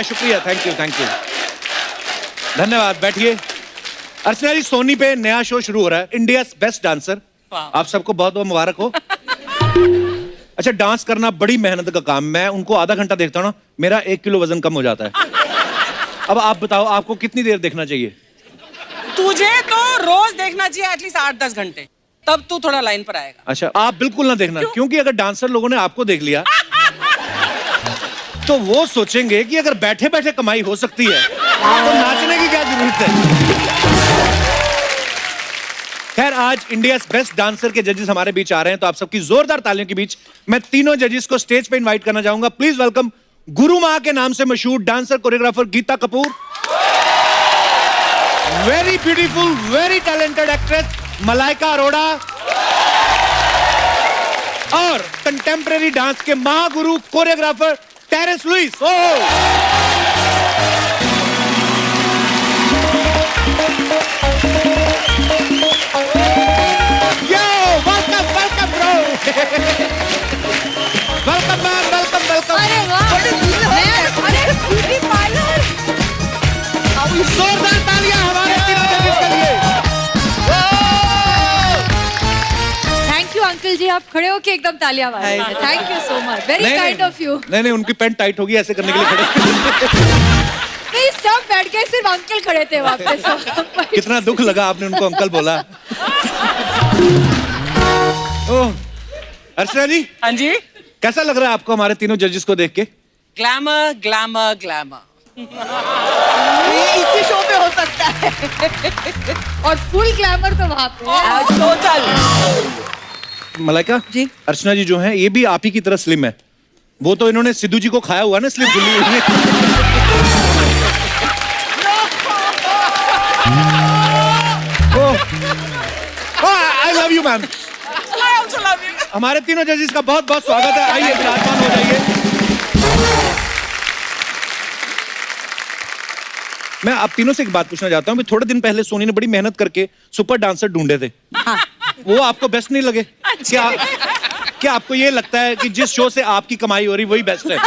शुक्रिया, thank you, धन्यवाद। बैठिए। अर्चना जी, सोनी पे नया शो शुरू हो रहा है, इंडिया बेस्ट डांसर। आप सबको बहुत बहुत मुबारक हो। अच्छा, डांस करना बड़ी मेहनत का काम। मैं उनको आधा घंटा देखता हूँ ना, मेरा 1 किलो वजन कम हो जाता है। अब आप बताओ, आपको कितनी देर देखना चाहिए? तुझे तो रोज देखना चाहिए एटलीस्ट 8-10 घंटे, तब तू थोड़ा लाइन पर आएगा। अच्छा, आप बिल्कुल ना देखना, क्योंकि अगर डांसर लोगों ने आपको देख लिया तो वो सोचेंगे कि अगर बैठे बैठे कमाई हो सकती है तो नाचने की क्या जरूरत है। खैर, आज इंडिया बेस्ट डांसर के जजेस हमारे बीच आ रहे हैं, तो आप सबकी जोरदार तालियों के बीच मैं तीनों जजेस को स्टेज पे इनवाइट करना चाहूंगा। प्लीज वेलकम गुरु माँ के नाम से मशहूर dancer choreographer Geeta Kapoor, very beautiful very talented actress Malaika Arora, और कंटेम्परेरी डांस के महागुरु choreographer Terence Lewis. Welcome ma'am, welcome. अरे वाह, अरे ब्यूटी पार्लर। जोरदार तालियां हमारे तीनों जजेस के लिए। थैंक यू अंकल जी, आप खड़े होके एकदम तालियां मार रहे हैं। Thank you so much, very kind of you. नहीं, उनकी पैंट टाइट होगी, ऐसे करने के लिए खड़े। नहीं, सब बैठ गए, सिर्फ अंकल खड़े थे वहाँ पे। कितना दुख लगा आपने उनको अंकल बोला। ओह, अर्चना जी। हाँ जी। कैसा लग रहा है आपको हमारे तीनों जजेस को देख के? Glamour glamour glamour. ये इसी शो पे हो सकता है। और फुल ग्लैमर तो वहाँ पे। टोटल। मलाइका जी। अर्चना जी जो हैं, ये भी आप ही की तरह स्लिम है। वो तो इन्होंने सिद्धू जी को खाया हुआ ना, स्लिम फुल्ली हुई। I love you ma'am. हमारे तीनों जजेस का बहुत बहुत स्वागत है। आइए, विराजमान हो जाइए। मैं आप तीनों से एक बात पूछना चाहता हूँ। थोड़े दिन पहले सोनी ने बड़ी मेहनत करके सुपर डांसर ढूंढे थे। हाँ। वो आपको बेस्ट नहीं लगे? क्या आपको ये लगता है कि जिस शो से आपकी कमाई हो रही वही बेस्ट है?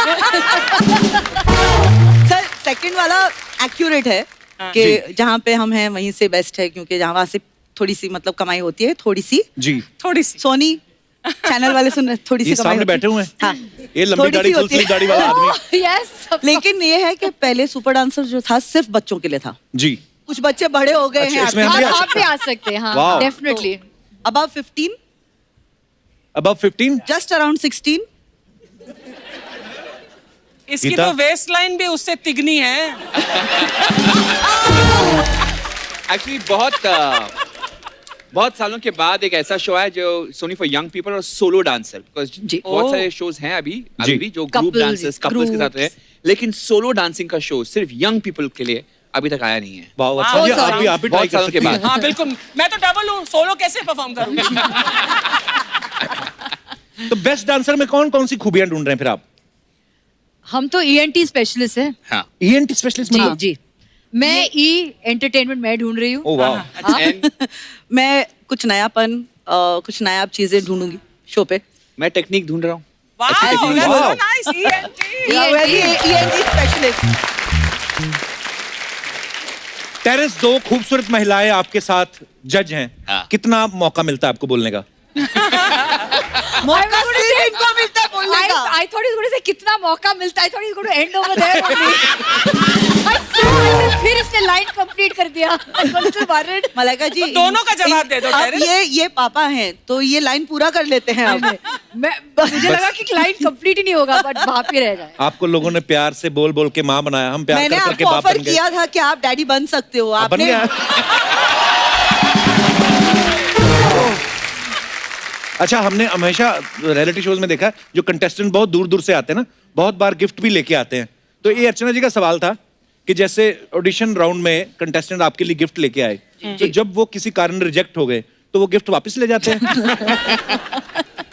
सर, सेकंड वाला एक्यूरेट है कि जहाँ पे हम हैं वहीं से बेस्ट है, क्योंकि जहाँ से थोड़ी सी मतलब कमाई होती है, थोड़ी सी सोनी चैनल वाले सुन, थोड़ी सी कमाई सामने बैठे हुए हैं। हाँ, ये लंबी दाढ़ी फुल स्लीव दाढ़ी वाला आदमी। यस। लेकिन ये है कि पहले सुपर डांसर जो था सिर्फ बच्चों के लिए था जी। कुछ बच्चे बड़े हो गए अच्छा, हैं। इसमें हम भी आप भी आ सकते हैं। हाँ, definitely. Above 15, above 15, just around 16। इसकी तो वेस्ट लाइन भी उससे तिगनी है। एक्चुअली बहुत सालों के बाद एक ऐसा शो है जो सोनी फॉर यंग पीपल और सोलो डांसर, बिकॉज बहुत सारे शोज हैं अभी भी जो ग्रुप डांसर्स कपल्स के साथ है, लेकिन सोलो डांसिंग का शो सिर्फ यंग पीपल के लिए अभी तक आया नहीं है। आप भी ट्राई कर सकते हैं। हाँ बिल्कुल, मैं तो डबल हूँ, सोलो कैसे परफॉर्म करूँगा। तो बेस्ट डांसर में कौन कौन सी खूबियां ढूंढ रहे हैं फिर आप? हम तो ENT स्पेशलिस्ट हैं। हाँ। ENT स्पेशलिस्ट मतलब? जी। मैं एंटरटेनमेंट मैं ढूंढ रही हूँ। ओह वाह। मैं कुछ नयापन, कुछ नया चीजें ढूंढूंगी शो पे। मैं टेक्निक ढूंढ रहा हूँ। Wow, that's so nice, ENT specialist. Terence, 2 खूबसूरत महिलाएं आपके साथ जज हैं। हाँ। कितना मौका मिलता है आपको बोलने का? मौका सिर्फ इनको मिलता है बोलने का। I thought he's going to say कितना मौका मिलता है। I thought he's going to end over there only. फिर इसने लाइन कंप्लीट कर दिया। मलाइका जी, तो दोनों का जवाब दे दो अब टेरेंस। ये पापा हैं तो ये लाइन पूरा कर लेते हैं अब। मुझे लगा कि लाइन कंप्लीट ही नहीं होगा, बट वहाँ पे रह जाए। आपको लोगों ने प्यार से बोल बोल के माँ बनाया, हम प्यार मैंने कर करके आपको बाप ऑफर बन गए। किया था कि आप डैडी बन सकते हो, आप बन आपने गया। अच्छा, हमने हमेशा रियलिटी शोज में देखा है, जो कंटेस्टेंट बहुत दूर दूर से आते हैं ना, बहुत बार गिफ्ट भी लेके आते हैं। तो ये अर्चना जी का सवाल था कि जैसे ऑडिशन राउंड में कंटेस्टेंट आपके लिए गिफ्ट लेके आए, तो जब वो किसी कारण रिजेक्ट हो गए तो वो गिफ्ट वापस ले जाते हैं?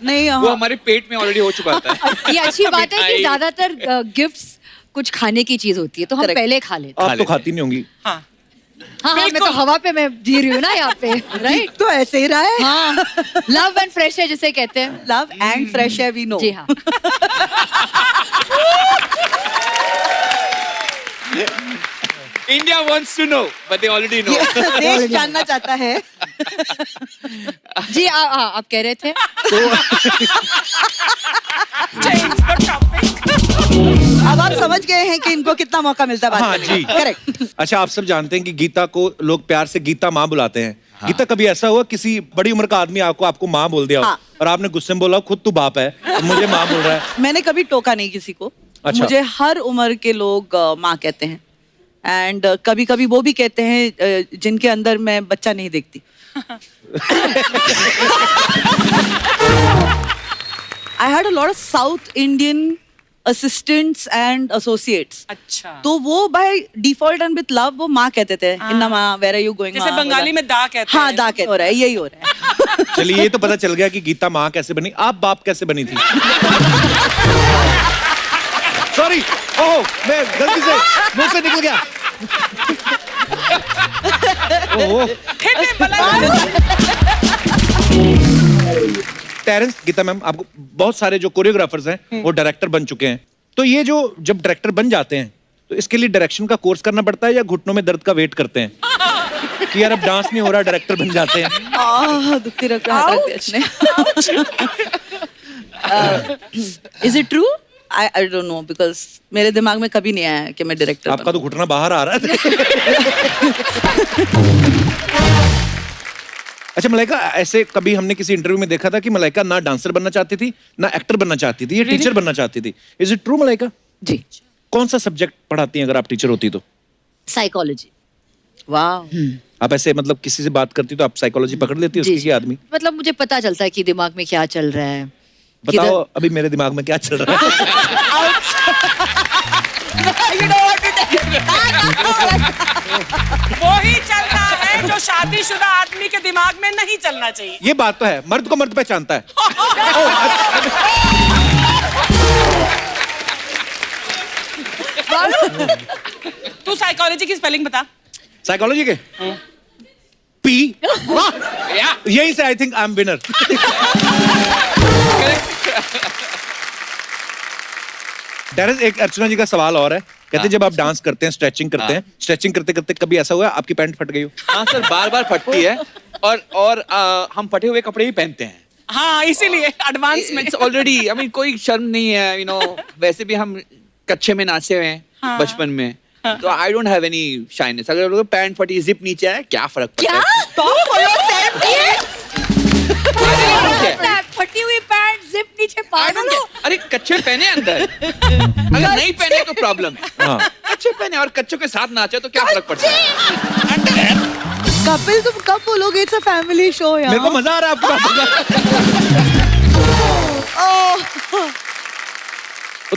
नहीं, वो हमारे पेट में ऑलरेडी हो चुका था। ये अच्छी बात है कि ज्यादातर गिफ्ट्स कुछ खाने की चीज होती है, तो हम पहले खा लेते हैं। आप तो खाती नहीं होंगी। हाँ। हाँ, मैं तो हवा पे मैं जी रही हूँ ना यहाँ पे, राइट? तो ऐसे ही रहा है। हाँ, लव एंड फ्रेश है जिसे कहते हैं। लव एंड फ्रेश है, वी नो। जी हाँ। India wants to know, but they already know. देश जानना चाहता है। जी आप कह रहे थे Change the topic. अब आप समझ गए हैं कि इनको कितना मौका मिलता है बात हाँ करने जी का। करेक्ट। अच्छा, आप सब जानते हैं कि गीता को लोग प्यार से गीता माँ बुलाते हैं। गीता, कभी ऐसा हुआ किसी बड़ी उम्र का आदमी आपको माँ बोल दिया हो हाँ। और आपने गुस्से में बोला खुद तू बाप है और मुझे माँ बोल रहा है? मैंने कभी टोका नहीं किसी को। अच्छा। मुझे हर उम्र के लोग माँ कहते हैं एंड कभी कभी वो भी कहते हैं जिनके अंदर मैं बच्चा नहीं देखती। I had a lot of South Indian assistants and associates. अच्छा। तो वो by default and with love वो माँ कहते थे। इन्ना माँ, where are you going? जैसे माँ, बंगाली में दा कहते हाँ हैं। दा कहते हो रहा है, यही हो रहा है। चलिए, ये तो पता चल गया कि गीता माँ कैसे बनी। आप बाप कैसे बनी थी? सॉरी, ओह, मैं गलती से मुंह से निकल गया। ओह, टेरेंस, गीता मैम, आपको बहुत सारे जो कोरियोग्राफर्स हैं वो डायरेक्टर बन चुके हैं। तो ये जो जब डायरेक्टर बन जाते हैं तो इसके लिए डायरेक्शन का कोर्स करना पड़ता है या घुटनों में दर्द का वेट करते हैं कि यार अब डांस नहीं हो रहा, डायरेक्टर बन जाते हैं? दुखती रख रहा है। Is it true? I don't know because मेरे दिमाग में कभी नहीं आया कि मैं डायरेक्टर आपका तो घुटना बाहर आ रहा है। अच्छा मलाइका, ऐसे कभी हमने किसी इंटरव्यू में देखा था कि मलाइका ना डांसर बनना चाहती थी ना एक्टर बनना चाहती थी, ये टीचर बनना चाहती थी। Is it true Malaika? जी। कौन सा सब्जेक्ट पढ़ाती हैं अगर आप टीचर होती तो? साइकोलॉजी। वाह। आप ऐसे मतलब किसी से बात करती तो आप साइकोलॉजी पकड़ लेती हो जी, उसकी आदमी? मतलब मुझे पता चलता है कि दिमाग में क्या चल रहा है। बताओ अभी मेरे दिमाग में क्या चल रहा है? वो ही चलता है जो शादीशुदा आदमी के दिमाग में नहीं चलना चाहिए। ये बात तो है, मर्द को मर्द पहचानता है। तू साइकोलॉजी की स्पेलिंग बता। साइकोलॉजी के पी, यही से I think I am winner. Terence, एक अर्चना जी का सवाल और है। कहते हैं जब आप डांस करते हैं, स्ट्रेचिंग करते हैं, स्ट्रेचिंग करते करते कभी ऐसा हुआ आपकी पैंट फट गई हो? हाँ सर, बार बार फटती है और हम फटे हुए कपड़े ही पहनते हैं। हाँ, इसीलिए एडवांस में। इट्स ऑलरेडी, आई मीन कोई शर्म नहीं है, वैसे भी हम कच्चे में नाचे हुए हैं बचपन में, तो I don't have any shyness. अगर पैंट फटी, जिप नीचे है, क्या फर्क पड़ता है? फटी हुई पैंट जिप नीचे पाड़ लो। अरे कच्चे पहने अंदर, अगर नहीं पहने तो प्रॉब्लम है। कच्चे पहने और कच्चों के साथ नाचे तो क्या फर्क पड़ता है? कपिल, तुम कब बोलोगे इट्स अ फैमिली शो यार? मेरे को मजा आ रहा है आपकी बातों का।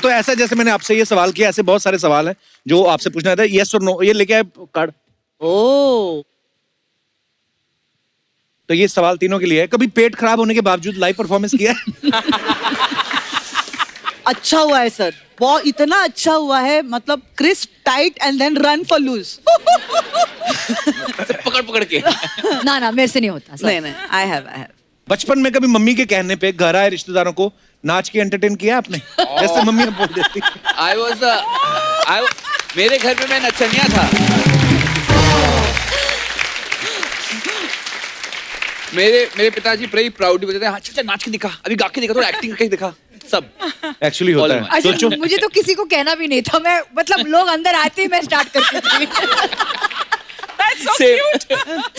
तो ऐसा, जैसे मैंने आपसे ये सवाल किया, ऐसे बहुत सारे सवाल हैं जो आपसे पूछना था। यस और नो, ये लेके आए कार्ड। ओह, तो ये सवाल तीनों के लिए है। कभी पेट खराब होने के बावजूद लाइव परफॉर्मेंस किया है? अच्छा हुआ है सर, बहुत इतना अच्छा हुआ है, मतलब crisp, tight and then run for loose. पकड़ पकड़ के। ना मेरे से नहीं होता सर। नहीं, आई हैव। बचपन में कभी मम्मी के कहने पे घर आए रिश्तेदारों को नाच के एंटरटेन किया आपने? जैसे मम्मी बोल देती। मेरे घर में मैं नचनिया था। मेरे पिताजी बड़े प्राउड बोलते थे, अच्छा नाच के दिखा, अभी गा के दिखा, थोड़ा एक्टिंग करके दिखा। सब एक्चुअली होता है। अच्छा, सोचो, मुझे तो किसी को कहना भी नहीं था। मैं मतलब लोग अंदर आते ही मैं स्टार्ट करती थी। That's so Same. cute.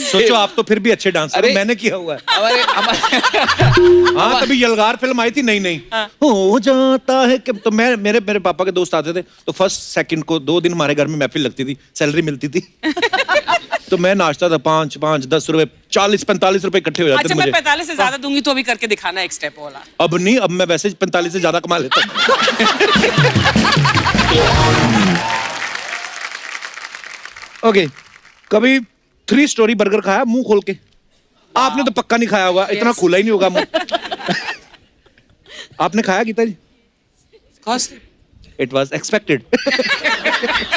सोचो आप तो फिर भी अच्छे डांसर हो, अरे, मैंने किया हुआ है। हमारे हाँ, तभी यलगार फिल्म आई थी, नहीं हो जाता है कि तो मेरे पापा के दोस्त आते थे तो फर्स्ट सेकंड को 2 दिन हमारे घर में महफिल लगती थी, सैलरी मिलती थी। तो मैं नाचता था, 5 10 रुपए, 40-45 रुपए इकट्ठे हो जाते थे अच्छा, मैं मुझे। 45 से ज्यादा दूंगी तो अभी करके दिखाना एक स्टेप वाला। अब नहीं, अब मैं वैसे 45 से ज्यादा कमा लेता हूं। ओके, कभी 3 स्टोरी बर्गर खाया मुंह खोल के? आपने तो पक्का नहीं खाया होगा, इतना खुला ही नहीं होगा मुंह। आपने खाया गीता जी? It was expected.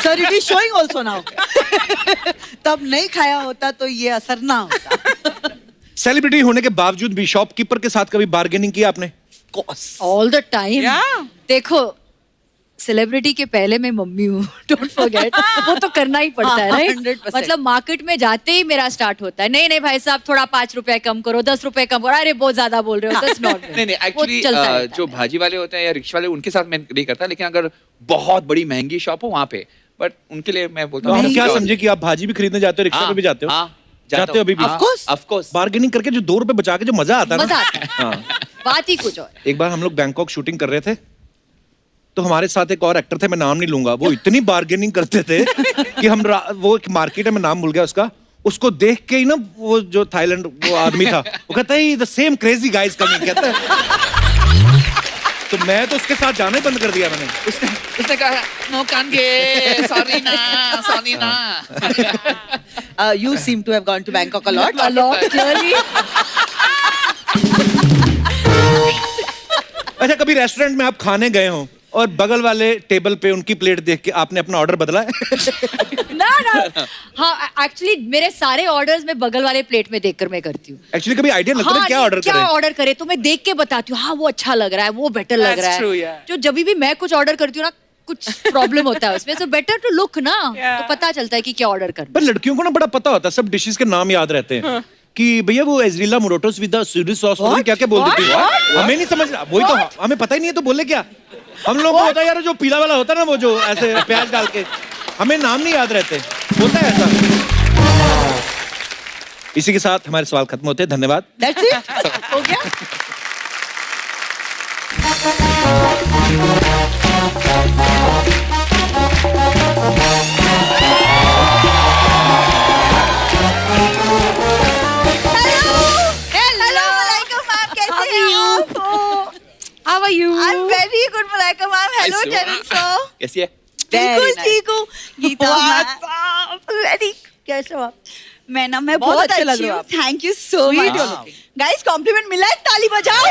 Sir, it is showing also now. तब नहीं खाया होता तो ये असर ना होता। सेलिब्रिटी होने के बावजूद भी शॉपकीपर के साथ कभी बार्गेनिंग की आपने? All the time. Yeah. देखो, सेलिब्रिटी के पहले मैं मम्मी हूँ, डोंट फॉरगेट। वो तो करना ही पड़ता है, राइट? 100%। मतलब मार्केट में जाते ही मेरा स्टार्ट होता है, नहीं नहीं भाई साहब थोड़ा 5 रुपए कम करो, 10 रुपए कम करो, अरे बहुत ज्यादा बोल रहे हो, that's not good। नहीं एक्चुअली वो चलता रहता जो है। भाजी वाले होते हैं या रिक्शा वाले उनके साथ मैं नहीं करता, लेकिन अगर बहुत बड़ी महंगी शॉप हो वहाँ पे, बट उनके लिए मैं बोलता तो हूँ हम क्या कि- समझे कि आप भाजी भी खरीदने जाते हो, रिक्शा पे भी जाते हो? जाते हो अभी भी? Of course. बार्गेनिंग करके जो 2 रुपए बचा के जो मजा आता है मजा ना। आता है, हाँ। बात ही कुछ और। एक बार हम लोग बैंकॉक शूटिंग कर रहे थे, तो हमारे साथ एक और एक्टर थे, मैं नाम नहीं लूंगा, वो इतनी बार्गेनिंग करते थे कि वो एक मार्केट है, मैं नाम भूल गया उसका, उसको देख के ही ना वो जो थाईलैंड वो आदमी था, वो कहता है the same crazy guys coming, कहता है। तो मैं तो उसके साथ जाना ही बंद कर दिया मैंने। उसने कहा नो कांगे, सॉरी ना। You seem to have gone to Bangkok a lot. A lot, clearly। अच्छा, कभी रेस्टोरेंट में आप खाने गए हो और बगल वाले टेबल पे उनकी प्लेट देख के आपने अपना ऑर्डर बदला है? ना हाँ, एक्चुअली मेरे सारे ऑर्डर्स मैं बगल वाले प्लेट में देखकर मैं करती हूँ। एक्चुअली कभी आइडिया लगता है हाँ, क्या ऑर्डर क्या करें? ऑर्डर करे तो मैं देख के बताती हूँ, हाँ वो अच्छा लग रहा है, वो बेटर लग That's रहा true, है। yeah. जो जब भी मैं कुछ ऑर्डर करती हूँ ना, कुछ प्रॉब्लम होता है उसमें, तो बेटर टू लुक ना, Yeah. तो पता चलता है कि क्या ऑर्डर करना। पर लड़कियों को ना बड़ा पता होता है, सब डिशेस के नाम याद रहते हैं कि भैया वो एजरीला मोरोटोस विद द स्वीडिश सॉस क्या क्या बोल देती है, हमें नहीं समझ, वही तो हमें पता ही नहीं है, तो बोले क्या हम लोगों को होता है यार, जो पीला वाला होता है ना, वो जो ऐसे प्याज डाल के, हमें नाम नहीं याद रहते, होता है ऐसा। इसी के साथ हमारे सवाल खत्म होते हैं, धन्यवाद। That's it. हो गया? Hello, Malaika ma'am, कैसे हैं आप? How are you? I'm very good, Malaika ma'am. Hello, Hi, Terence sir. कैसी है? बिल्कुल nice. ठीक हूँ। गीता ma'am, very कैसे हो आप? मैं बहुत बहुत अच्छे लग अच्छी रहे हो हूँ। आप। Thank you so Sweet much. you're looking. Guys, compliment मिला है, ताली बजाओ।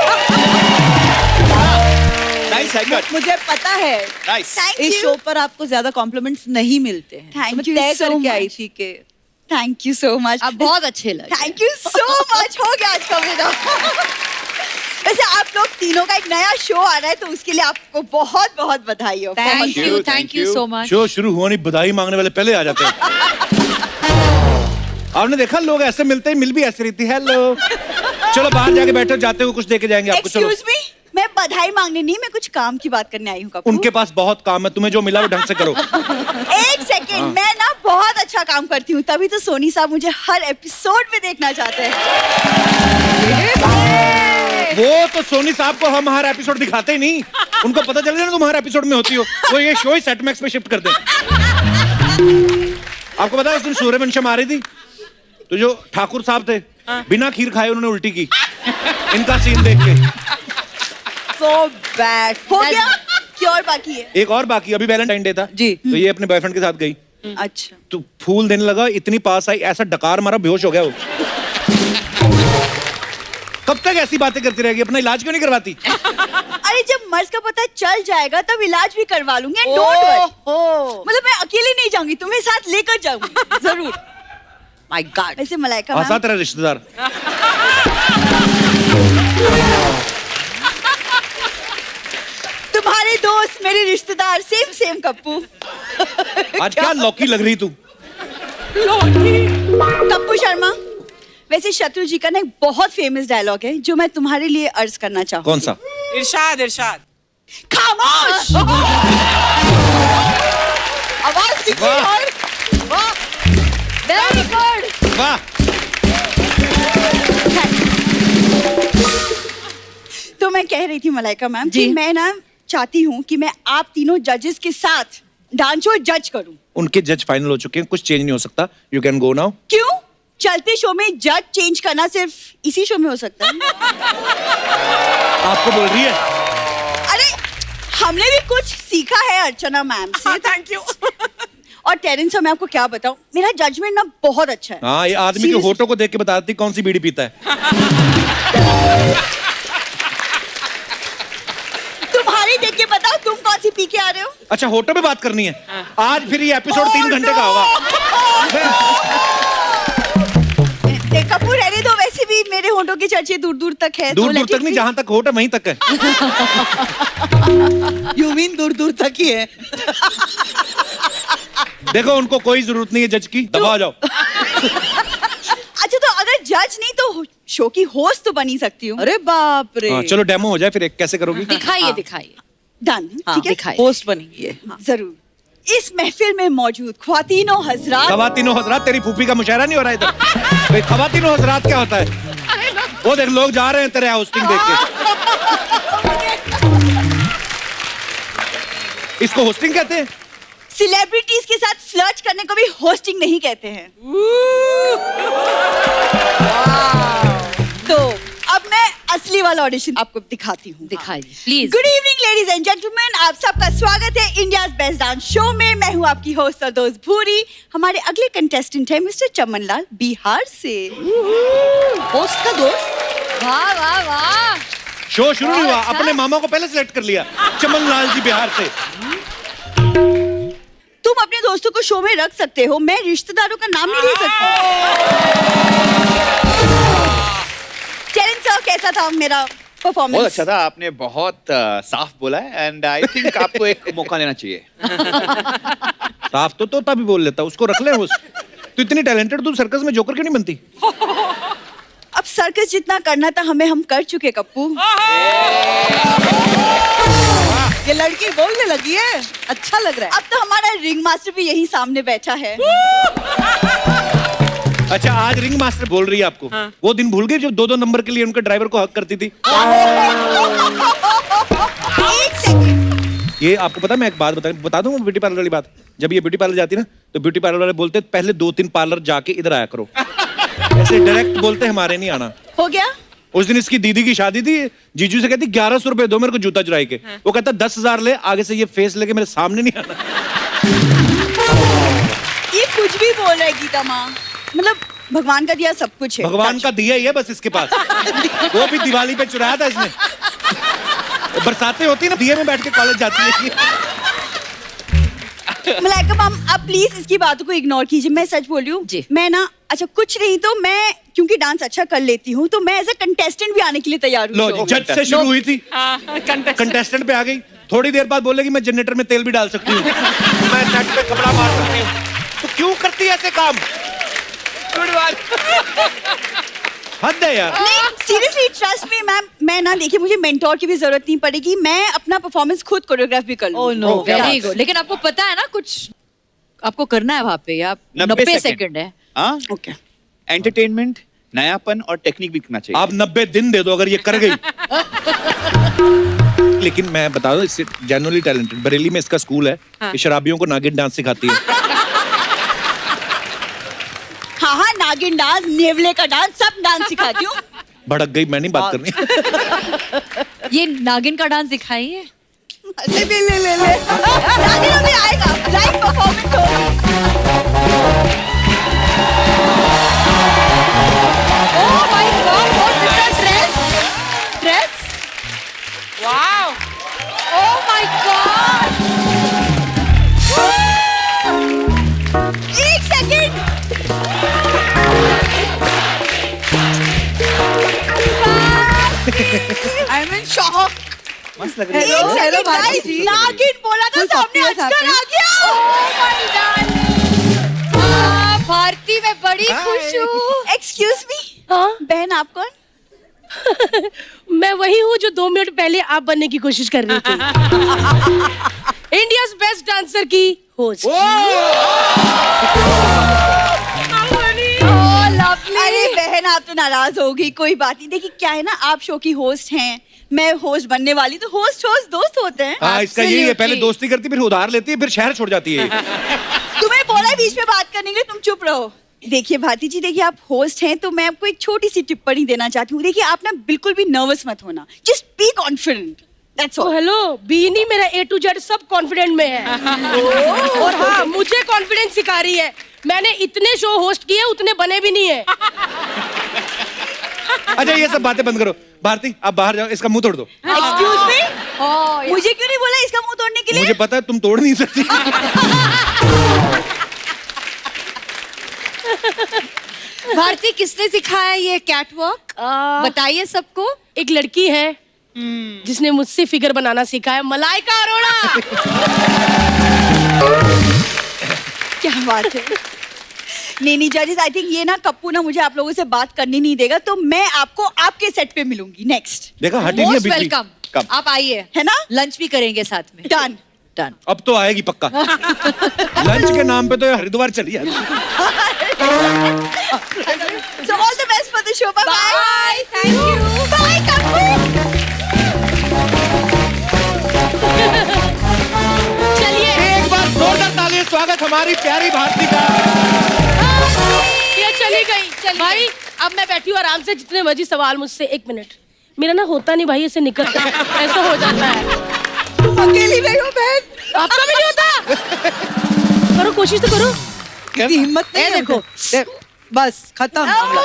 Nice haircut. मुझे पता है नाइस। इस शो पर आपको ज्यादा कॉम्प्लीमेंट्स नहीं मिलते हैं। Thank मैं you तय so करके आई much. थी कि थैंक यू सो मच। आप बहुत अच्छे लगे। Thank you so much. हो गया आज का मेरा। वैसे आप लोग तीनों का एक नया शो आ रहा है, तो उसके लिए आपको बहुत बहुत बधाई हो। Thank you so much. Show शुरू हुआ नहीं, बधाई मांगने वाले पहले आ जाते हैं। आपने देखा लोग ऐसे मिलते ही मिल भी ऐसे रही थी, हेलो चलो बाहर जाके बैठो, जाते हो कुछ देके जाएंगे आपको, चलो। एक्सक्यूज मी, मैं बधाई मांगने नहीं, मैं कुछ काम की बात करने आई हूँ। कपूर, उनके पास बहुत काम है, तुम्हें जो मिला वो ढंग से करो। एक सेकेंड, मैं ना बहुत अच्छा काम करती हूँ, तभी तो सोनी साहब मुझे हर एपिसोड में देखना चाहते हैं। वो तो सोनी साहब को हम हर एपिसोड दिखाते ही नहीं, उनको पता चल गया ना तुम हर एपिसोड में होती हो, वो ये शो ही सेट मैक्स पे शिफ्ट कर दे। आपको पता है उस दिन सूर्यवंशम आ रही थी, तो जो ठाकुर साहब थे बिना खीर खाए उन्होंने उल्टी की, इनका सीन देख के। So bad. हो गया? क्या और बाकी है? एक और बाकी, अभी वैलेंटाइन डे था जी। तो ये अपने बॉयफ्रेंड के साथ गई, अच्छा, तो फूल देने लगा, इतनी पास आई, ऐसा डकार मारा, बेहोश हो गया वो। कब तक ऐसी बातें करती रहेगी, अपना इलाज क्यों नहीं करवाती? अरे जब मर्ज का पता चल जाएगा तब इलाज भी करवा लूंगी। And don't worry. मतलब मैं अकेले नहीं जाऊंगी, तुम्हें साथ लेकर जाऊंगी जरूर। My God. वैसे मलाइका आसा मैम, तेरा रिश्तेदार। तुम्हारे दोस्त मेरे रिश्तेदार, सेम सेम कप्पू। आज क्या लौकी लग रही तू? कप्पू शर्मा, वैसे शत्रु जी का ना एक बहुत फेमस डायलॉग है जो मैं तुम्हारे लिए अर्ज करना चाहूँ। कौन सा? इरशाद इरशाद। खामोश। आवाज दीजिए वाह। यार। वाह। Very good. वाह। तो मैं कह रही थी मलाइका मैम कि जी। मैं ना चाहती हूँ कि मैं आप तीनों जजेस के साथ डांस शो जज करूं। उनके जज फाइनल हो चुके हैं, कुछ चेंज नहीं हो सकता, यू कैन गो नाउ। क्यों? चलते शो में जज चेंज करना सिर्फ इसी शो में हो सकता है। आपको बोल रही है? अरे हमने भी कुछ सीखा है अर्चना मैम से। Thank you. और टेरेंस सर, मैं आपको क्या बताऊं, मेरा जजमेंट ना बहुत अच्छा है। हाँ, ये आदमी के Seriously? होठों को देख के बताती कौन सी बीड़ी पीता है। तुम्हारी देख के बताओ तुम कौन सी पी के आ रहे हो। अच्छा, होठों पे बात करनी है आज, फिर ये एपिसोड 3 घंटे का होगा। कपूर रहने दो, वैसे भी मेरे होठों की चर्चे दूर दूर तक है। दूर दूर तक नहीं, जहां तक होठ है वहीं तक है। यू मीन दूर दूर तक ही है। देखो उनको कोई जरूरत नहीं है जज की, दबा जाओ। अच्छा तो अगर जज नहीं तो शो की होस्ट तो बन ही सकती हूँ। अरे बाप रे। हाँ, चलो डेमो हो जाए फिर एक, कैसे करोगी? दिखाइए दिखाइए। डन, ठीक है, दिखाइए। होस्ट बनेगी ये। जरूर। इस महफिल में मौजूद ख्वातीनो हजरात, खवातीनो हजरात, तेरी फूफी का मुशायरा नहीं हो रहा इधर? भाई खवातीनो हजरात क्या होता है? वो देख लोग जा रहे हैं तेरे होस्टिंग देख के। इसको होस्टिंग कहते हैं? सेलिब्रिटीज के साथ फ्लर्ट करने को भी होस्टिंग नहीं कहते हैं। तो अब मैं असली वाला ऑडिशन आपको दिखाती हूँ। दिखाइए please. Good evening ladies and gentleman, आप सबका स्वागत है इंडियाज बेस्ट डांस शो में। मैं हूँ आपकी होस्ट और दोस्त भूरी। हमारे अगले कंटेस्टेंट है मिस्टर चमनलाल, बिहार से। होस्ट का दोस्त। वाह वाह वाह। शो शुरू नहीं हुआ, अपने मामा को पहले सिलेक्ट कर लिया। चमनलाल जी बिहार से। तुम अपने दोस्तों को शो में रख सकते हो, मैं रिश्तेदारों का नाम नहीं ले सकती। चरण सर, कैसा था मेरा परफॉर्मेंस? बहुत अच्छा था, आपने बहुत साफ बोला है एंड आई थिंक आपको एक मौका लेना चाहिए। साफ तो तोता भी बोल लेता, उसको रख ले होस्ट। तू इतनी टैलेंटेड, तू सर्कस में जोकर क्यों नहीं बनती? अब सर्कस जितना करना था हमें, हम कर चुके कप्पू। ये लड़की बोलने लगी है, अच्छा लग रहा है। अब तो हमारा रिंग मास्टर भी यही सामने बैठा है। अच्छा आज रिंग मास्टर बोल रही है आपको? वो दिन भूल गए जब 2-2 नंबर के लिए उनके ड्राइवर को हक करती थी? एक सेकंड, ये आपको पता, मैं एक बात बता दूं ब्यूटी पार्लर वाली बात। जब ये ब्यूटी पार्लर जाती ना तो ब्यूटी पार्लर वाले बोलते पहले 2-3 पार्लर जाके इधर आया करो। ऐसे डायरेक्ट बोलते हमारे नहीं आना। हो गया। उस दिन इसकी दीदी की शादी थी, जीजू से कहती 1100 रुपए दो मेरे को जूता चुराई के। वो कहता 10,000 ले, आगे से ये फेस लेके मेरे सामने नहीं आना। ये कुछ भी बोल रहा है गीता माँ, मतलब भगवान का दिया सब कुछ है। भगवान का दिया ही है बस इसके पास। वो भी दिवाली पे चुराया था इसने। बरसातें होती ना, दिए में बैठ के कॉलेज जाती है। मलाइका मैम, आप प्लीज इसकी बातों को इग्नोर कीजिए। मैं सच बोल रही हूँ जी। मैं ना, अच्छा कुछ नहीं तो मैं, क्योंकि डांस अच्छा कर लेती हूँ तो मैं एज अ कंटेस्टेंट भी आने के लिए तैयार हूँ। लो जज से शुरू हुई थी, कंटेस्टेंट पे आ गई। थोड़ी देर बाद बोलेगी मैं जनरेटर में तेल भी डाल सकती हूँ, मैं सेट पे कपड़ा मार सकती हूँ। तो क्यों करती है ऐसे काम? हद है यार। नहीं सीरियसली ट्रस्ट मी मैम, मैं ना देखिए मुझे मेंटोर की भी जरूरत नहीं पड़ेगी, मैं अपना परफॉर्मेंस खुद कोरियोग्राफ भी कर लूँ। Oh no, very good. लेकिन आपको पता है ना कुछ आपको करना है वहां पे? आप 90 सेकंड है। हाँ, ओके। एंटरटेनमेंट, नयापन और टेक्निक भी करना चाहिए। आप 90 दिन दे दो अगर ये कर गई। लेकिन मैं बता दूं, इससे जेन्युइनली टैलेंटेड। बरेली में इसका स्कूल है, ये शराबियों को नागिन डांस सिखाती है। हाँ हाँ, नागिन डांस, नेवले का डांस, सब डांस सिखाती हूँ। भड़क गई, मैं नहीं बात करनी। ये नागिन का डांस दिखाइए। ले ले ले ले ले। नागिन अभी आएगा, लाइव परफॉर्मेंस होगी। Oh my god, what is that dress? Dress? Wow. Oh my god. एक second. I am in shock. मस्त लग रही है। एक हेलो सेकंड भारती गाइस, जी। नागिन बोला था Full सामने, puppy है अजगर आ गया। ओह माय गॉड। भारती मैं बड़ी खुश हूँ। एक्सक्यूज मी, हाँ? बहन आप कौन? मैं वही हूँ जो 2 मिनट पहले आप बनने की कोशिश कर रही थी। इंडियाज बेस्ट डांसर की होस्ट। अरे बहन आप तो नाराज होगी, कोई बात नहीं। देखिए क्या है ना, आप शो की होस्ट हैं, मैं होस्ट बनने वाली, तो होस्ट दोस्त होते हैं। हाँ इसका यही है, पहले Absolutely. दोस्ती करती फिर उधार लेती है, फिर शहर छोड़ जाती है। तुम्हें बोला है बीच में बात करने के लिए, तुम चुप रहो। देखिए भारती जी, देखिए आप होस्ट हैं तो मैं आपको एक छोटी सी टिप्पणी देना चाहती हूँ। देखिए आप ना बिल्कुल भी नर्वस मत होना, just be confident, that's all. Hello, बी नहीं, मेरा A to Z सब कॉन्फिडेंट में है। और हाँ, मुझे कॉन्फिडेंस सिखा रही है। मैंने इतने शो होस्ट किए, उतने बने भी नहीं है। अच्छा ये सब बातें बंद करो। भारती आप बाहर जाओ, इसका मुंह तोड़ दो। एक्सक्यूज मी, ओह मुझे क्यों नहीं बोला इसका मुंह तोड़ने के लिए? मुझे पता है तुम तोड़ नहीं सकती। भारती, किसने सिखाया ये कैट वॉक? बताइए सबको। एक लड़की है जिसने मुझसे फिगर बनाना सिखाया, मलाइका अरोड़ा। क्या बात है। नहीं जजेस, आई थिंक ये ना कप्पू ना मुझे आप लोगों से बात करनी नहीं देगा, तो मैं आपको आपके सेट पे मिलूंगी नेक्स्ट। देखा, हटी नहीं मोस्ट अभी भी। वेलकम, कब? आप आइए, है ना? लंच भी करेंगे साथ में। डन। डन। अब तो आएगी पक्का। लंच के नाम पे तो ये हरिद्वार चली जाती। So all the best for the show. Bye bye. Thank you. Bye Kappu. चलिए, एक बार जोरदार ताली, स्वागत हमारी प्यारी भारती का। ये चली गई। भाई अब मैं बैठी हूँ आराम से, जितने मर्जी सवाल मुझसे। 1 मिनट, मेरा ना होता नहीं भाई, ऐसे निकलता है, ऐसा हो जाता है। तुम अकेली नहीं हो बहन। आपका भी नहीं होता? करो, कोशिश तो करो। इतनी हिम्मत नहीं है, देखो बस खत्म मामला।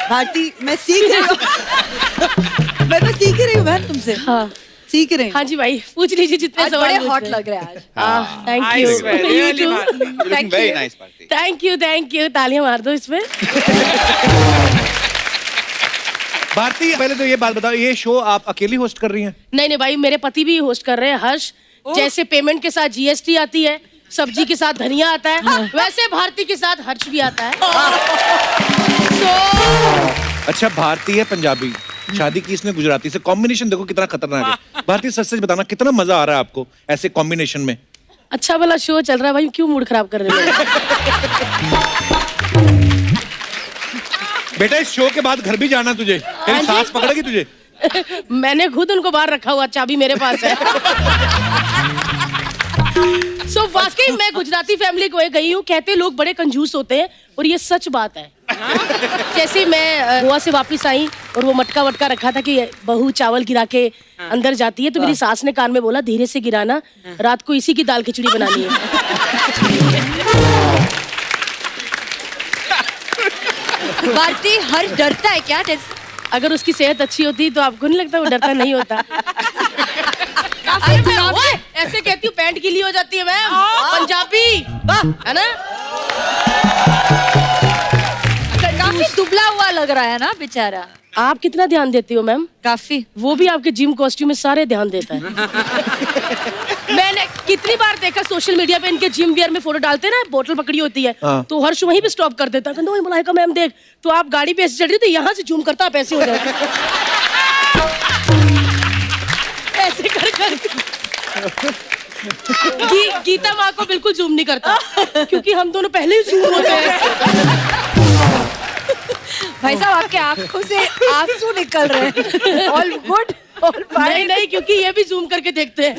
भारती, मैं सीख रही हूँ। मैं तो सीख ही रही हूँ बहन तुमसे। हाँ सीख रही हूँ। हाँ जी भाई, पूछ लीजिए जितने आज सवाल। बड़े हॉट लग रहे हैं आज। Thank Nice, really you, nice. Looking very nice, Bharti. Thank you. तालियां मार दो इसमें। भारती, पहले तो ये बात बताओ, ये शो आप अकेली होस्ट कर रही हैं? नहीं भाई, मेरे पति भी होस्ट कर रहे हैं, हर्ष। जैसे पेमेंट के साथ जीएसटी आती है, सब्जी के साथ धनिया आता है, वैसे भारती के साथ हर्ष भी आता है। अच्छा, भारती है पंजाबी, शादी की इसने गुजराती से, कॉम्बिनेशन देखो कितना खतरनाक है। भारती, सच सच बताना, कितना मजा आ रहा है आपको ऐसे कॉम्बिनेशन में? अच्छा वाला शो चल रहा है भाई, क्यों मूड खराब कर रहे हो? बेटा, इस शो के बाद घर भी जाना तुझे, तेरी सास पकड़ेगी तुझे। मैंने खुद उनको बाहर रखा हुआ, चाबी मेरे पास है। सो वाकई मैं गुजराती फैमिली को गई हूँ, कहते लोग बड़े कंजूस होते हैं, और ये सच बात है। जैसे मैं गोवा से वापस आई और वो मटका वटका रखा था कि बहू चावल गिरा के अंदर जाती है, तो मेरी सास ने कान में बोला, धीरे से गिराना, रात को इसी की दाल खिचड़ी बनानी है। भारती, हर्ष डरता है क्या? अगर उसकी सेहत अच्छी होती तो आपको नहीं लगता वो डरता नहीं होता? अरे मैं ओए, ऐसे कहती हूँ, पैंट गीली हो जाती है मैम, पंजाबी है ना। काफी दुबला हुआ लग रहा है ना बेचारा। आप कितना ध्यान देती हो मैम? काफी। वो भी आपके जिम कॉस्ट्यूम में सारे ध्यान देता है। मैंने कितनी बार देखा सोशल मीडिया पे, इनके जिम वियर में फोटो डालते हैं ना, बोतल पकड़ी होती है, तो हर्ष वहीं पे स्टॉप कर देता है, कहता है, मलाइका मैम देख, तो आप गाड़ी पे ऐसे चढ़ रही हो तो यहाँ से जूम करता, आप ऐसे हो जाए, ऐसे कर गीता माँ को बिल्कुल जूम नहीं करता, क्योंकि हम दोनों पहले ही जूम होते हैं। भाई साहब, आपके आंखों से आंसू निकल रहे हैं। All good, all fine. नहीं, क्योंकि ये भी जूम करके देखते हैं।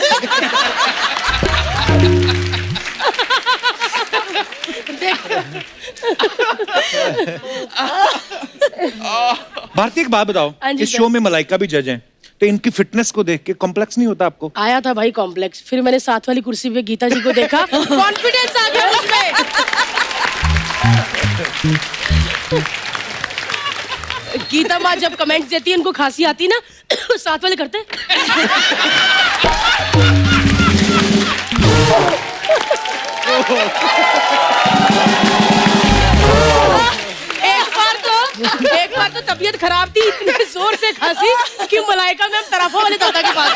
भारती, एक बात बताओ, हाँ जी इस सर। शो में मलाइका भी जज हैं, तो इनकी फिटनेस को देख के कॉम्प्लेक्स नहीं होता आपको? आया था भाई कॉम्प्लेक्स, फिर मैंने साथ वाली कुर्सी पे गीता जी को देखा, कॉन्फिडेंस आ गया मुझमें। गीता माँ जब कमेंट्स देती है, उनको खांसी आती है ना, साथ वाले करते एक बार तो तबीयत खराब थी, इतने जोर से खांसी कि मलाइका मैम तराफा वाले दादा के पास।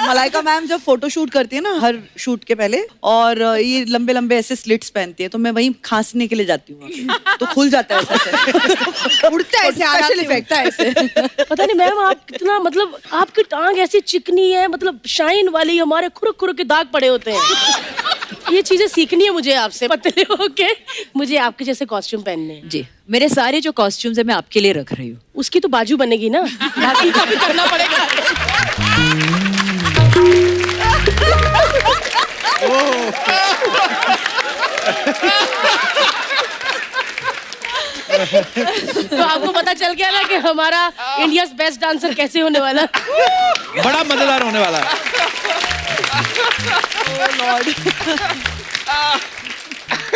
मलाइका मैम जब फोटो शूट करती है ना, हर शूट के पहले, और ये लंबे लंबे ऐसे स्लिट्स पहनती है, तो मैं वहीं खांसने के लिए जाती हूँ, तो खुल जाता है ऐसे। उड़ता है ऐसे, स्पेशल इफेक्ट है ऐसे। पता नहीं मैम, आप कितना, मतलब आपकी टांग ऐसी चिकनी है, मतलब शाइन वाली, हमारे खुरक खुरक के दाग पड़े होते हैं। ये चीजें सीखनी है मुझे आपसे, पतले होके मुझे आपके जैसे कॉस्ट्यूम पहनने हैं। जी, मेरे सारे जो कॉस्ट्यूम्स है मैं आपके लिए रख रही हूँ। उसकी तो बाजू बनेगी ना, बाकी का भी करना पड़ेगा। तो आपको पता चल गया ना कि हमारा इंडिया बेस्ट डांसर कैसे होने वाला। बड़ा मजेदार होने वाला है।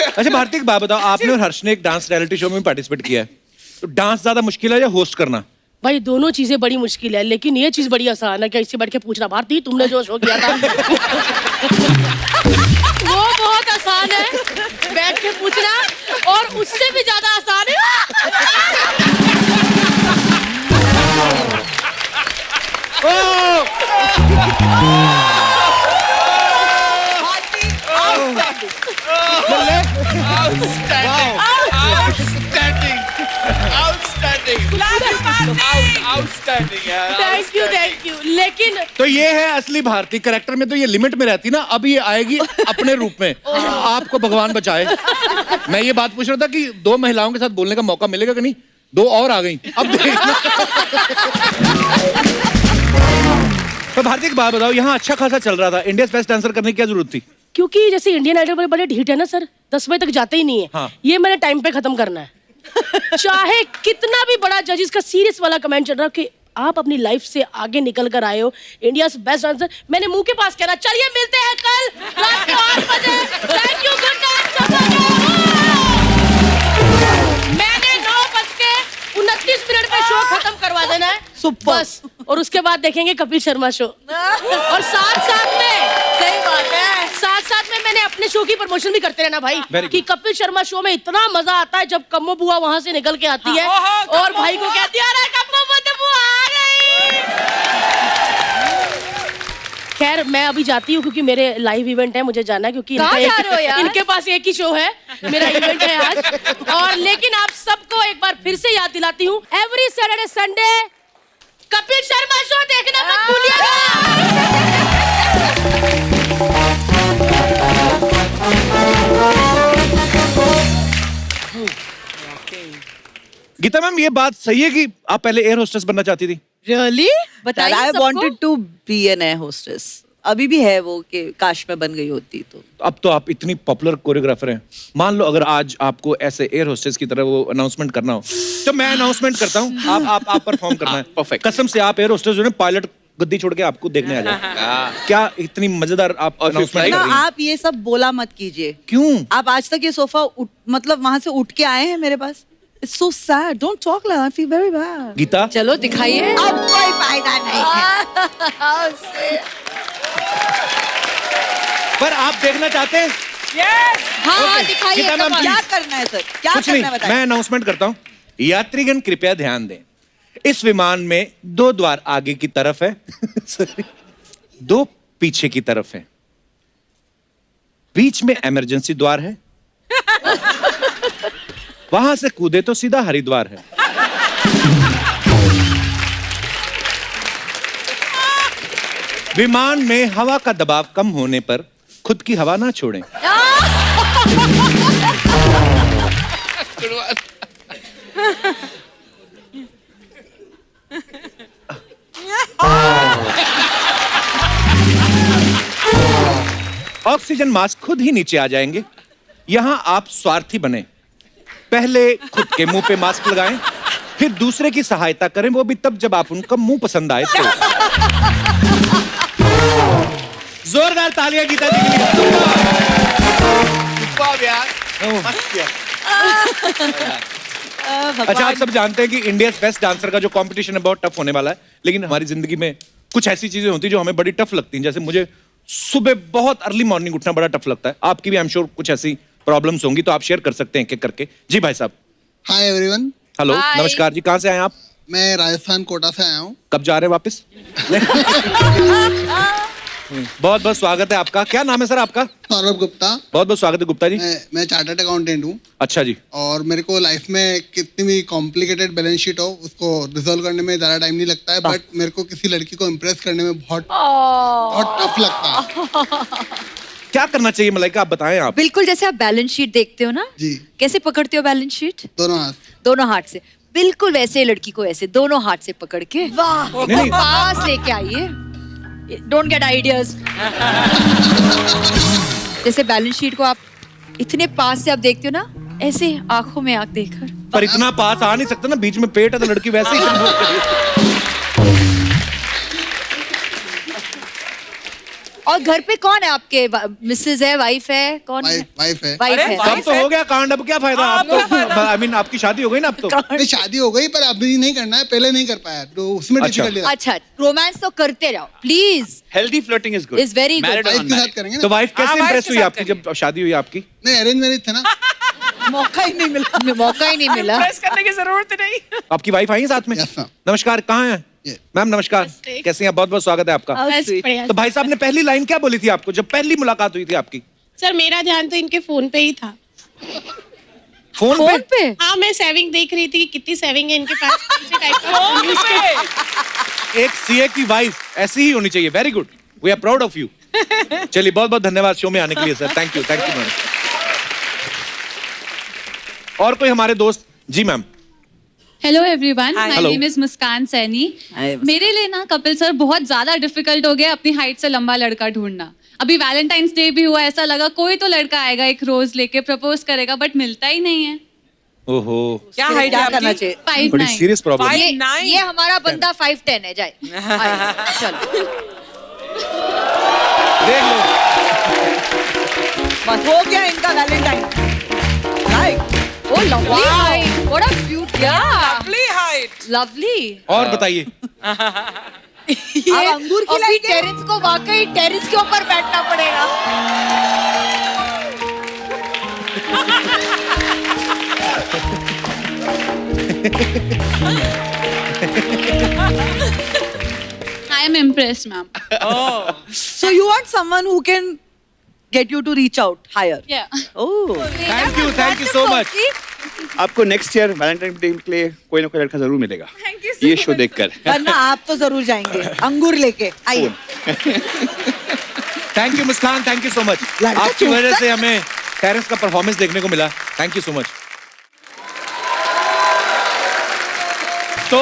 अच्छा भारती, एक बात बताओ, आपने और हर्ष ने एक डांस रियलिटी शो में पार्टिसिपेट किया है, तो डांस ज्यादा मुश्किल है या होस्ट करना? भाई दोनों चीजें बड़ी मुश्किल है, लेकिन ये चीज बड़ी आसान है कि इससे बैठ के पूछना, भारती तुमने जो शो किया था वो बहुत आसान है बैठ के पूछना, और उससे भी ज्यादा आसान है थैंक यू। लेकिन तो ये है असली भारती। करेक्टर में तो ये लिमिट में रहती ना, अब ये आएगी अपने रूप में। आपको भगवान बचाए। मैं ये बात पूछ रहा था कि 2 महिलाओं के साथ बोलने का मौका मिलेगा कि नहीं, 2 और आ गई। अब देखना। तो भारती एक बात बताओ, यहाँ अच्छा खासा चल रहा था, इंडिया बेस्ट डांसर करने की क्या जरूरत थी? क्योंकि जैसे इंडियन आइडल बड़े बड़े ढीठ है ना सर, 10 बजे तक जाते ही नहीं है। हाँ। ये मैंने टाइम पे खत्म करना है। चाहे कितना भी बड़ा जजेस का सीरियस वाला कमेंट चल रहा हो कि आप अपनी लाइफ से आगे निकल कर आए हो, इंडिया बेस्ट डांसर, मैंने मुंह के पास कहना, चलिए मिलते हैं कल रात को 8 बजे। Thank you, good night. मैंने 9:29 पे शो खत्म करवा देना है बस, और उसके बाद देखेंगे कपिल शर्मा शो। और साथ में मैंने अपने शो की प्रमोशन भी करते रहना भाई, कि कपिल शर्मा शो में इतना मजा आता है जब कम्मो बुआ वहां से निकल के आती है और भाई को कहती है, अरे कम्मो बुआ आ गई। खैर मैं अभी जाती हूँ क्योंकि मेरे लाइव इवेंट है, मुझे जाना है, क्योंकि इनके पास एक ही शो है, मेरा इवेंट है आज। और लेकिन आप सबको एक बार फिर से याद दिलाती हूँ, every Saturday Sunday Kapil Sharma show देखना मत भूलिएगा। गीता मैम, ये बात सही है कि आप पहले एयर होस्टेस बनना चाहती थी? Really? बताइए I सबको। wanted to be an air hostess. अभी भी है वो कि काश मैं बन गई होती तो। अब तो आप इतनी पॉपुलर कोरियोग्राफर हैं, मान लो अगर आज आपको ऐसे एयर होस्टेस की तरह वो अनाउंसमेंट करना हो, तो मैं अनाउंसमेंट करता हूँ, आप परफॉर्म करना है। perfect. कसम से आप एयर होस्टेस जो है पायलट गद्दी छोड़ के आपको देखने आ जाए। क्या इतनी मजेदार आप अनाउंसमेंट कर ना, रही हैं? आप ये सब बोला मत कीजिए। क्यों? आप आज तक ये सोफा मतलब वहां से उठ के आए हैं मेरे पास। It's so sad. Don't talk like that. I feel very bad. Gita, चलो दिखाइए। अब कोई फायदा नहीं है। पर आप देखना चाहते हैं? हाँ दिखाइए। गीता मैम, कमाल। क्या please। करना है सर? क्या कुछ करना है नहीं, बताइए? मैं अनाउंसमेंट करता हूँ। यात्रीगण कृपया ध्यान दें, इस विमान में 2 द्वार आगे की तरफ है Sorry, 2 पीछे की तरफ है, बीच में इमरजेंसी द्वार है, वहां से कूदे तो सीधा हरिद्वार है। विमान में हवा का दबाव कम होने पर खुद की हवा ना छोड़ें। ऑक्सीजन मास्क खुद ही नीचे आ जाएंगे। यहां आप स्वार्थी बने, पहले खुद के मुंह पे मास्क लगाएं, फिर दूसरे की सहायता करें, वो भी तब जब आप उनका मुंह पसंद आए तो। जोरदार तालियां गीता जी के लिए। अच्छा, आप सब जानते हैं कि इंडिया बेस्ट डांसर का जो कंपटीशन है बहुत टफ होने वाला है, लेकिन हमारी जिंदगी में कुछ ऐसी चीजें होती हैं जो हमें बड़ी टफ लगती हैं। जैसे मुझे सुबह बहुत अर्ली मॉर्निंग उठना बड़ा टफ लगता है। आपकी भी आई एम श्योर कुछ ऐसी प्रॉब्लम्स होंगी, तो आप शेयर कर सकते हैं एक एक करके। जी भाई साहब। Hi everyone. Hello, Hi. नमस्कार जी, कहाँ से आए आप? मैं राजस्थान कोटा से आया हूँ। कब जा रहे हैं वापस? बहुत बहुत स्वागत है आपका। क्या नाम है सर आपका? सौरभ गुप्ता। बहुत बहुत स्वागत है गुप्ता जी। मैं चार्टर्ड अकाउंटेंट हूँ। अच्छा जी। और मेरे को लाइफ में कितनी भी कॉम्प्लिकेटेड बैलेंस शीट हो उसको रिजोल्व करने में ज्यादा टाइम नहीं लगता है, बट मेरे को किसी लड़की को इम्प्रेस करने में बहुत टफ लगता है। क्या करना चाहिए मलाइका, आप बताएं आप। बिल्कुल जैसे आप बैलेंस शीट देखते हो ना, जी। कैसे पकड़ते हो बैलेंस शीट? दोनों हाथ। दोनों हाथ से। बिल्कुल वैसे लड़की को ऐसे दोनों हाथ से पकड़ के नहीं। पास लेके आइए। Don't get ideas. जैसे बैलेंस शीट को आप इतने पास से आप देखते हो ना, ऐसे आंखों में आंख देखकर। पर इतना पास आ नहीं सकता ना, बीच में पेट है तो लड़की वैसे ही और घर पे कौन है आपके? मिसेज है, वाइफ है, कौन है? वाइफ है। वाइफ अरे, है। wife अब तो हो गया कांड, अब क्या फायदा आपको? आई मीन आपकी शादी हो गई ना अब तो? नहीं, शादी हो गई पर अभी नहीं करना है, पहले नहीं कर पाया तो उसमें अच्छा। डिफिकल्टी अच्छा, रोमांस तो करते रहो please. Healthy flirting is good. Is very good. Married or wife के साथ unmarried. करेंगे तो ना। वाइफ कैसे हाँ, wife इंप्रेस के हुई साथ आपकी जब शादी हुई आपकी? नहीं, अरेंज मैरिज था ना। मौका ही नहीं मिला। मौका ही नहीं मिला। प्रेस करने की जरूरत नहीं। आपकी वाइफ आई है साथ में? Yes, sir. नमस्कार, कहाँ हैं ये। मैम? नमस्कार, कैसी हैं? बहुत बहुत स्वागत है आपका। तो भाई साहब ने पहली लाइन क्या बोली थी आपको जब पहली मुलाकात हुई थी आपकी? सर मेरा ध्यान तो इनके फोन पे ही था। फोन फोन पे? पे? हाँ, मैं सेविंग देख रही थी कि कितनी सेविंग है इनके पास, कौन से टाइप का। एक सीए की वाइफ ऐसी ही होनी चाहिए। Very good, we are proud of you. चलिए, बहुत बहुत धन्यवाद शो में आने के लिए सर। Thank you ma'am. और कोई हमारे दोस्त? जी ma'am. Hello everyone, Hi. My Hello. Name is Muskan Saini. Hi, Muskan. मेरे लिए ना कपिल सर बहुत ज्यादा डिफिकल्ट हो गया अपनी हाइट से लंबा लड़का ढूंढना। अभी वैलेंटाइंस डे भी हुआ, ऐसा लगा कोई तो लड़का आएगा एक रोज लेके प्रपोज करेगा, बट मिलता ही नहीं है। ओहो, क्या फिर हाइट क्या है करना आपकी? चाहिए? 5'9". बड़ी सीरियस प्रॉब्लम। Five- ये 9. ये हमारा बंदा 5'10" है। जाए आइए, चलो। देख लो, बस हो गया इनका Valentine. Right. Oh lovely height, what a beauty. Lovely height. Lovely. और बताइए। ये अंगूर अभी खिलाएंगे? टेरेस को वाकई टेरेस के ऊपर बैठना पड़ेगा। I am impressed ma'am. Oh. So you want someone who can get you to reach out higher? Oh. Thank you so much. आपको नेक्स्ट ईयर वैलेंटाइन डे के लिए कोई ना कोई लड़का जरूर मिलेगा ये शो देखकर। वरना आप तो जरूर जाएंगे अंगूर लेके। आइए। Thank you Muskan, thank you so much. लड़का आपकी वजह चूकता- से हमें टेरेस का परफॉर्मेंस देखने को मिला। Thank you so much. तो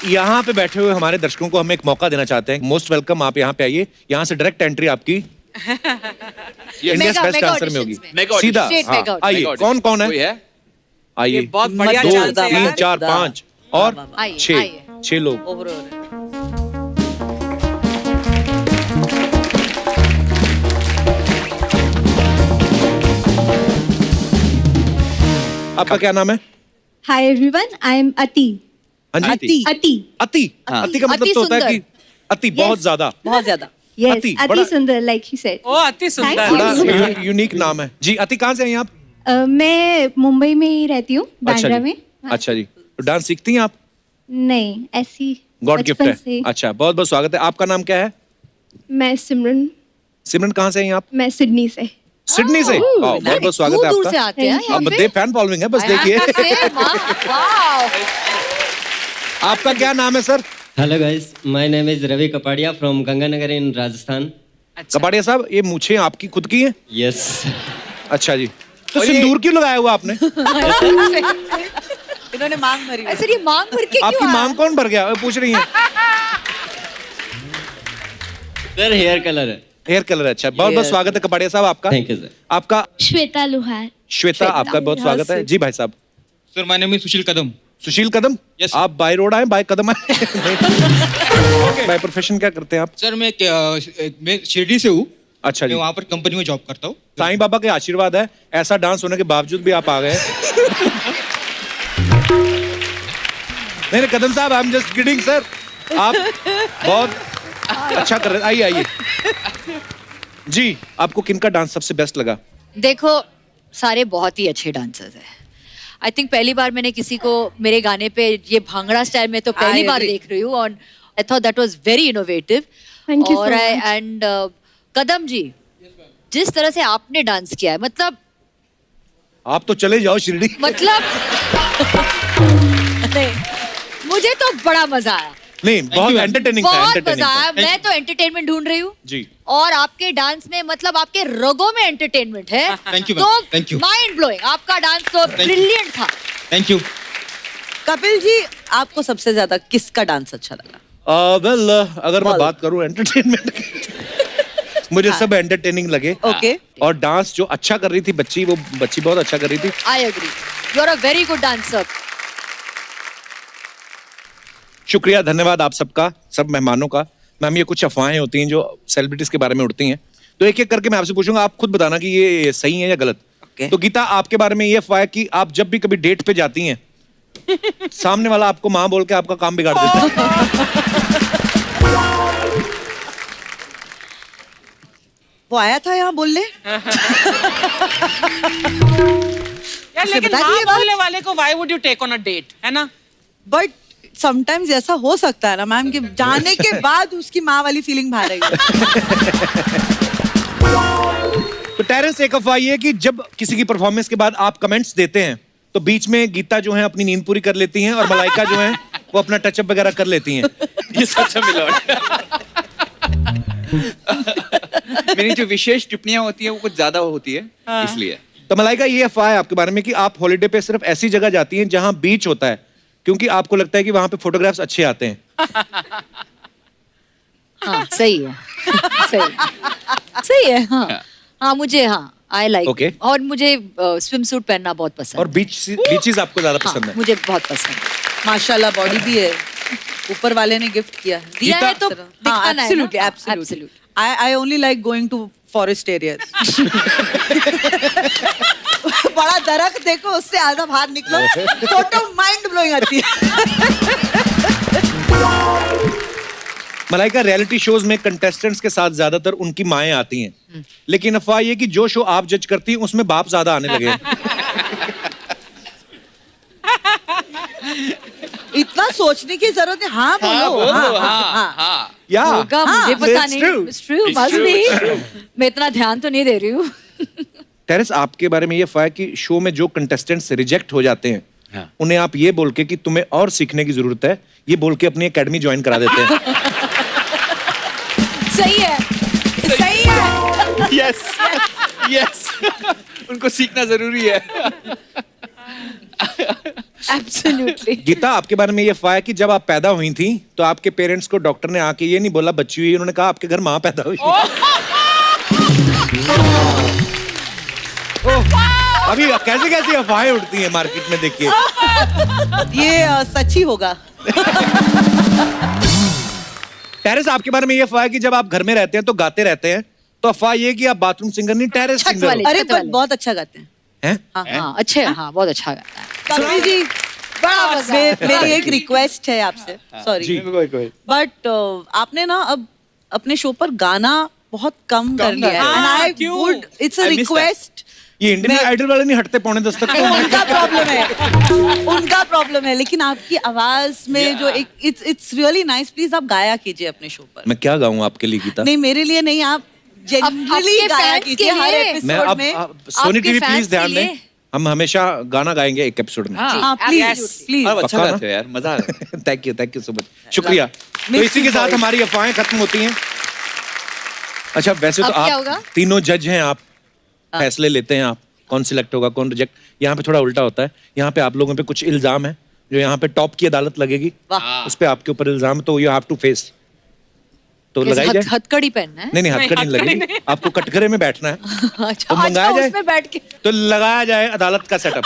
यहाँ पे बैठे हुए हमारे दर्शकों को हम एक मौका देना चाहते हैं। मोस्ट वेलकम, आप यहाँ पे आइए। यहाँ से डायरेक्ट एंट्री आपकी इंडिया मेगा बेस्ट डांसर में होगी। auditions में। Mega सीधा Straight हाँ, mega audition। आइए। कौन कौन कोई है? है? आइए। ये बहुत बढ़िया दो, chance है तीन, यार। 4, 5 और आइए, 6 आइए। 6 लोग। Over. आपका क्या नाम है? हाय एवरीवन, आई एम अति। हाँ जी, अति। अति। अति। अति का मतलब अति तो होता है सुंदर। कि अति बहुत ज्यादा। बहुत ज्यादा। यस, अति, अति बड़ा- सुंदर, लाइक ही सेड। ओ अति सुंदर। बड़ा यूनिक नाम है जी। अति कहाँ से हैं आप? मैं मुंबई में ही रहती हूँ, अच्छा बांद्रा जी। में। अच्छा जी, तो डांस सीखती हैं आप? नहीं, ऐसी गॉड गिफ्ट बचपन है। से। अच्छा, बहुत बहुत स्वागत है। आपका नाम क्या है? मैं सिमरन, सिमरन कहाँ से हैं आप? मैं सिडनी से। सिडनी से। बहुत बहुत स्वागत है दूर से आपका। आते हैं यहाँ अब पे। दे फैन फॉलोइंग है, बस देखिए। वाओ। आपका क्या नाम है sir? Hello guys, my name is Ravi Kapadia from Ganganagar in Rajasthan. Kapadia साहब, ये मूछें आपकी खुद की हैं? यस। अच्छा जी, तो सिंदूर क्यों लगाया हुआ आपने? इन्होंने मांग भरी हुई है। सर ये मांग भर के आपकी क्यों मांग कौन भर गया? वो पूछ रही हैं। सर हेयर कलर है। हेयर कलर है। अच्छा, बहुत बहुत स्वागत है कपाड़िया साहब आपका। Thank you sir. आपका? श्वेता लोहार। श्वेता, आपका बहुत स्वागत है जी। भाई साहब? Sir my name is Sushil Kadam. Sushil Kadam. Yes, आप बाय रोड आए, बाय कदम आए? बाय प्रोफेशन क्या करते हैं आप? सर मैं शिरडी से हूँ। अच्छा जी, मैं वहाँ पर कंपनी में जॉब करता हूँ। साईं बाबा के आशीर्वाद है, ऐसा डांस होने के बावजूद भी आप आ गए। नहीं नहीं कदम साहब, I am just kidding sir. आप बहुत अच्छा कर रहे हैं। आइए आइए जी। आपको किनका डांस सबसे बेस्ट लगा? देखो, सारे बहुत ही अच्छे डांसर्स हैं। आई थिंक पहली बार मैंने किसी को मेरे गाने पे ये भांगड़ा स्टाइल में तो पहली I बार agree. देख रही हूँ और I thought that was very innovative. Thank you so और much. एंड कदम जी, जिस तरह से आपने डांस किया है, मतलब आप तो चले जाओ शिरडी। नहीं, मुझे तो बड़ा मजा आया, नहीं, बहुत you, एंटरटेनिंग था, बहुत एंटरटेनिंग मजा था। आया। मैं तो एंटरटेनमेंट ढूंढ रही हूँ जी। और आपके डांस में मतलब आपके रगों में एंटरटेनमेंट है। Thank you, तो ma'am. Thank you. Mind blowing, आपका डांस तो ब्रिलियंट था। Thank you. कपिल जी, आपको सबसे ज्यादा किसका डांस अच्छा लगा? वेल अगर मैं बोल। बात करूं एंटरटेनमेंट की, मुझे सब एंटरटेनिंग लगे। ओके। और डांस जो अच्छा कर रही थी बच्ची, वो बच्ची बहुत अच्छा कर रही थी। I agree, you are a very good dancer. शुक्रिया, धन्यवाद आप सबका, सब मेहमानों का। मैम ये कुछ अफवाहें होती हैं जो सेलिब्रिटीज के बारे में उड़ती हैं, तो एक एक करके मैं आपसे पूछूंगा, आप खुद बताना कि ये सही है या गलत। Okay. तो गीता, आपके बारे में ये अफवाह है कि आप जब भी कभी डेट पे जाती हैं सामने वाला आपको माँ बोल के आपका काम बिगाड़ देता है। वो आया था यहाँ बोलने। यार उसे लेकिन बता हाँ दिए बात? बोलने वाले को why would you take on a date, है ना? बट समटाइम्स ऐसा हो सकता है ना मैम कि जाने के बाद उसकी माँ वाली फीलिंग बाहर आएगी। तो टेरेंस, एक अफवाह ये है कि जब किसी की परफॉर्मेंस के बाद आप कमेंट्स देते हैं तो बीच में गीता जो है अपनी नींद पूरी कर लेती हैं और मलाइका जो है वो अपना टचअप वगैरह कर लेती हैं। ये सच है मिलोड। मेरी जो विशेष टिप्पणियां होती है वो कुछ ज्यादा होती है, इसलिए। तो मलाइका, ये अफवाह है आपके बारे में कि आप हॉलिडे पे सिर्फ ऐसी जगह जाती हैं जहां बीच होता है क्योंकि आपको लगता है कि वहां पे फोटोग्राफ्स अच्छे आते हैं। हाँ सही है, सही है। हाँ मुझे, हाँ आई लाइक। Okay. और मुझे स्विम सूट पहनना बहुत पसंद और बीचेस आपको ज्यादा पसंद है। मुझे बहुत पसंद है। माशाल्लाह बॉडी भी है, ऊपर वाले ने गिफ्ट किया है। दिया है तो दिखाना है ना? Absolutely absolutely. I only like going to forest areas. बड़ा दरख्त देखो, उससे आधा बाहर निकलो, फोटो माइंड ब्लोइंग आती है। मलाइका, रियलिटी शोज में कंटेस्टेंट्स के साथ ज्यादातर उनकी माएं आती हैं, लेकिन अफवाह ये कि जो शो आप जज करती हैं उसमें बाप ज्यादा आने लगे। इतना सोचने की जरूरत है। हाँ बोलो, हाँ। या होगा, मुझे पता नहीं। It's true, must be। मैं इतना ध्यान तो नहीं दे रही हूँ। टेरेस, आपके बारे में ये अफवाह है कि शो में जो कंटेस्टेंट्स रिजेक्ट हो जाते हैं उन्हें आप ये बोल के कि तुम्हें और सीखने की जरूरत है, ये बोल के अपनी एकेडमी ज्वाइन करा देते हैं। सही है, सही है। यस यस, उनको सीखना जरूरी है। Absolutely। गीता, आपके बारे में ये अफवाह है कि जब आप पैदा हुई थी तो आपके पेरेंट्स को डॉक्टर ने आके ये नहीं बोला बच्ची हुई, उन्होंने कहा आपके घर माँ पैदा हुई। अभी कैसी कैसी अफवाहें उड़ती हैं मार्केट में, देखिए। ये सच ही होगा। टेरेस, आपके बारे में ये अफवाह है कि जब आप घर में रहते हैं तो गाते रहते हैं, तो अफवाह ये कि आप बाथरूम सिंगर नहीं टेरेस छत सिंगर वाले। हो। अरे छत वाले। बहुत अच्छा गाते हैं। हैं? हाँ अच्छे, हाँ बहुत अच्छा गाता है। कपिल जी, मेरी एक रिक्वेस्ट है आपसे, सॉरी, बट आपने ना अब अपने शो पर गाना बहुत कम कर लिया है। And I would, it's a request. ये इंडियन आइडल वाले नहीं हटते पौने 10 तक। उनका प्रॉब्लम है, उनका प्रॉब्लम है, लेकिन आपकी आवाज में जो एक इट्स रियली नाइस, प्लीज आप गाया कीजिए अपने शो पर। मैं क्या गाऊं आपके लिए गीता? नहीं, मेरे लिए नहीं, आप जनरली गाया कीजिए हर मैं एपिसोड में। सोनी टीवी fans प्लीज के ध्यान लिए। दें, हम हमेशा गाना गाएंगे एक एपिसोड में। हाँ प्लीज प्लीज। अब अच्छा पक्का ना? गाते हो यार, मजा आ रहा है। थैंक यू सो मच, शुक्रिया। तो इसी के साथ हमारी अफवाहें खत्म होती हैं। अच्छा, वैसे तो अब क्या आप होगा? तीनों जज हैं, आप फैसले लेते हैं, आप कौन सिलेक्ट होगा कौन रिजेक्ट। यहाँ पे थोड़ा उल्टा होता है, यहाँ पे आप लोगों पे कुछ इल्जाम है जो यहाँ पे टॉप की अदालत लगेगी, उस पे आपके ऊपर इल्जाम, तो यू हैव टू फेस। तो लगाई जाए। हथकड़ी पहनना है। नहीं हथकड़ी नहीं लगेगी, आपको कटघरे में बैठना है। अच्छा, तो मंगाया जाए, उसमें बैठ के। तो लगाया जाए अदालत का सेटअप।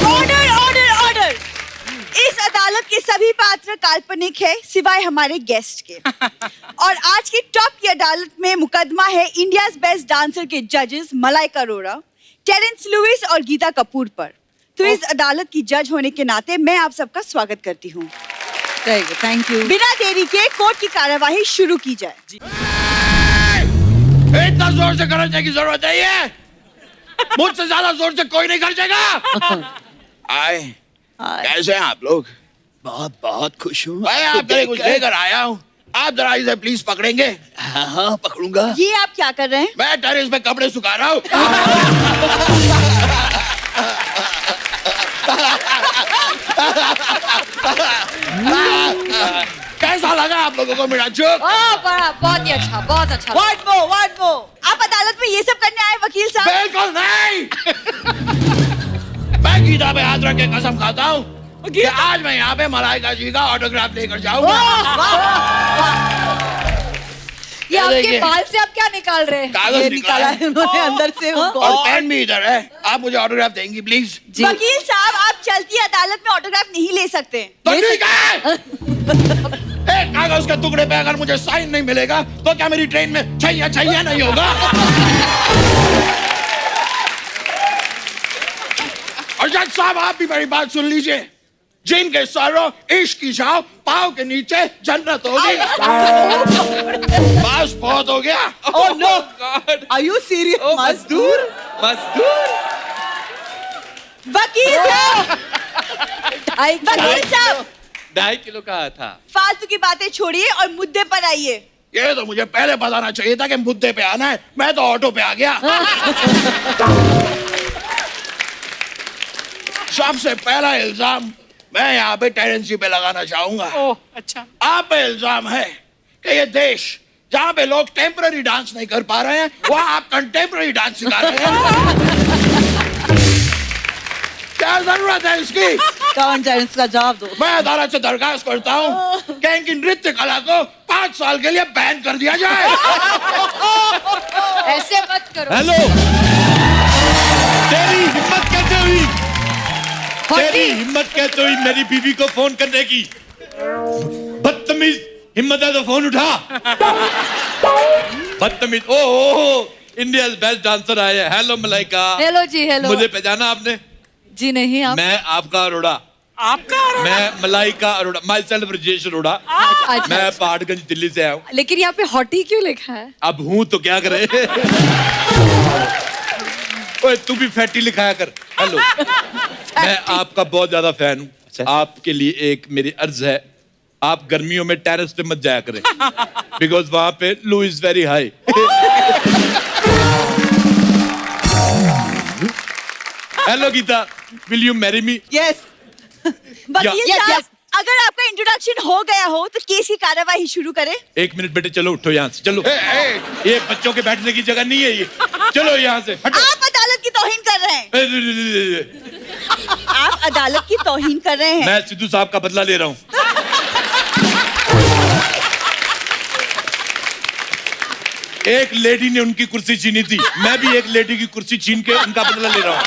Order order order. इस अदालत के सभी पात्र काल्पनिक है सिवाय हमारे गेस्ट के। और आज की टॉप की अदालत में मुकदमा है इंडियाज बेस्ट डांसर के जजेस मलाइका अरोड़ा, टेरेंस लुइस और गीता कपूर पर। तो इस अदालत की जज होने के नाते मैं आप सबका स्वागत करती हूँ। Thank you. बिना देरी के कोर्ट की कार्यवाही शुरू की जाए। इतना जोर से खर्चने की जरूरत नहीं है, मुझसे ज्यादा जोर से कोई नहीं खर्चेगा। आए, कैसे हैं आप लोग? बहुत बहुत खुश हूँ। मैं आपके लिए कुछ लेकर आया हूँ, आप जरा इसे प्लीज पकड़ेंगे? हाँ पकड़ूंगा। ये आप क्या कर रहे हैं? मैं टेरेस पे कपड़े सुखा रहा हूँ। कैसा लगा आप लोगों को मेरा जोक? बहुत ही अच्छा, बहुत अच्छा। What more? आप अदालत में ये सब करने आए वकील साहब? बिल्कुल नहीं। मैं गीता पे हाथ रख के कसम खाता हूँ कि आज मैं यहाँ पे मलाइका जी का ऑटोग्राफ लेकर जाऊंगा। ये आपके बाल से आप क्या निकाल रहे हैं? कागज निकाला है उन्होंने अंदर से उनको। और पेन भी इधर है। आप मुझे ऑटोग्राफ देंगी प्लीज? वकील साहब, आप चलती अदालत में ऑटोग्राफ नहीं ले सकते। तो ठीक है। एक कागज के टुकड़े पे अगर मुझे साइन नहीं मिलेगा तो क्या मेरी ट्रेन में छैया छैया नहीं होगा? और जज साहब, आप भी मेरी बात सुन लीजिए। जिनके सरों इश्क की छाव, पाँव के नीचे जन्नत होगी। बस बहुत हो गया। Oh no! Are you serious? मजदूर मजदूर। वकील साहब, वकील साहब, 2.5 किलो का था। फालतू की बातें छोड़िए और मुद्दे पर आइए। ये तो मुझे पहले बताना चाहिए था कि मुद्दे पे आना है। मैं तो ऑटो पे आ गया। सबसे पहला इल्जाम मैं यहाँ पे टेरेंस जी पे लगाना चाहूंगा। ओह, अच्छा। आप पे इल्जाम है कि ये देश जहाँ पे लोग टेम्पररी डांस नहीं कर पा रहे हैं, वहाँ आप कंटेम्पररी डांस सिखा रहे हैं। क्या जरूरत है इसकी? कौन टेरेंस का जवाब दो। मैं अदालत से दरखास्त करता हूँ कि इनकी नृत्य कला को 5 साल के लिए बैन कर दिया जाए। ऐसे मत करो। हेलो, तेरी हिम्मत कैसे हुई? तेरी हिम्मत कैसे हुई मेरी बीवी को फोन करने की? बदतमीज, हिम्मत है तो फोन उठा। बदतमीज। ओह, इंडिया बेस्ट डांसर आए हैं। हेलो मलाइका। हेलो जी, हेलो। मुझे पहचाना आपने? जी नहीं। आप? मैं आपका अरोड़ा। आपका अरोड़ा? मैं मलाइका अरोड़ा, माई सेल्फ राजेश अरोड़ा। अच्छा, मैं पहाड़गंज दिल्ली से आया हूँ। लेकिन यहाँ पे हॉटी क्यों लिखा है? अब हूँ तो क्या करे। ओए, तू भी फैटी लिखाया कर। हेलो, मैं आपका बहुत ज्यादा फैन हूँ। आपके लिए एक मेरी अर्ज है, आप गर्मियों में टेरेस पे मत जाया करें, बिकॉज वहां पे लू is very high. Hello Geeta, will you marry me? Yes. वकील साहब, अगर आपका इंट्रोडक्शन हो गया हो तो केस की कार्यवाही शुरू करें। 1 मिनट बेटे, चलो उठो यहाँ से, चलो। ये बच्चों के बैठने की जगह नहीं है ये। चलो यहाँ से हटो। आप अदालत की तौहीन कर रहे हैं। आप अदालत की तौहीन कर रहे हैं। मैं सिद्धू साहब का बदला ले रहा हूँ। एक लेडी ने उनकी कुर्सी छीनी थी, मैं भी एक लेडी की कुर्सी छीन के उनका बदला ले रहा हूँ।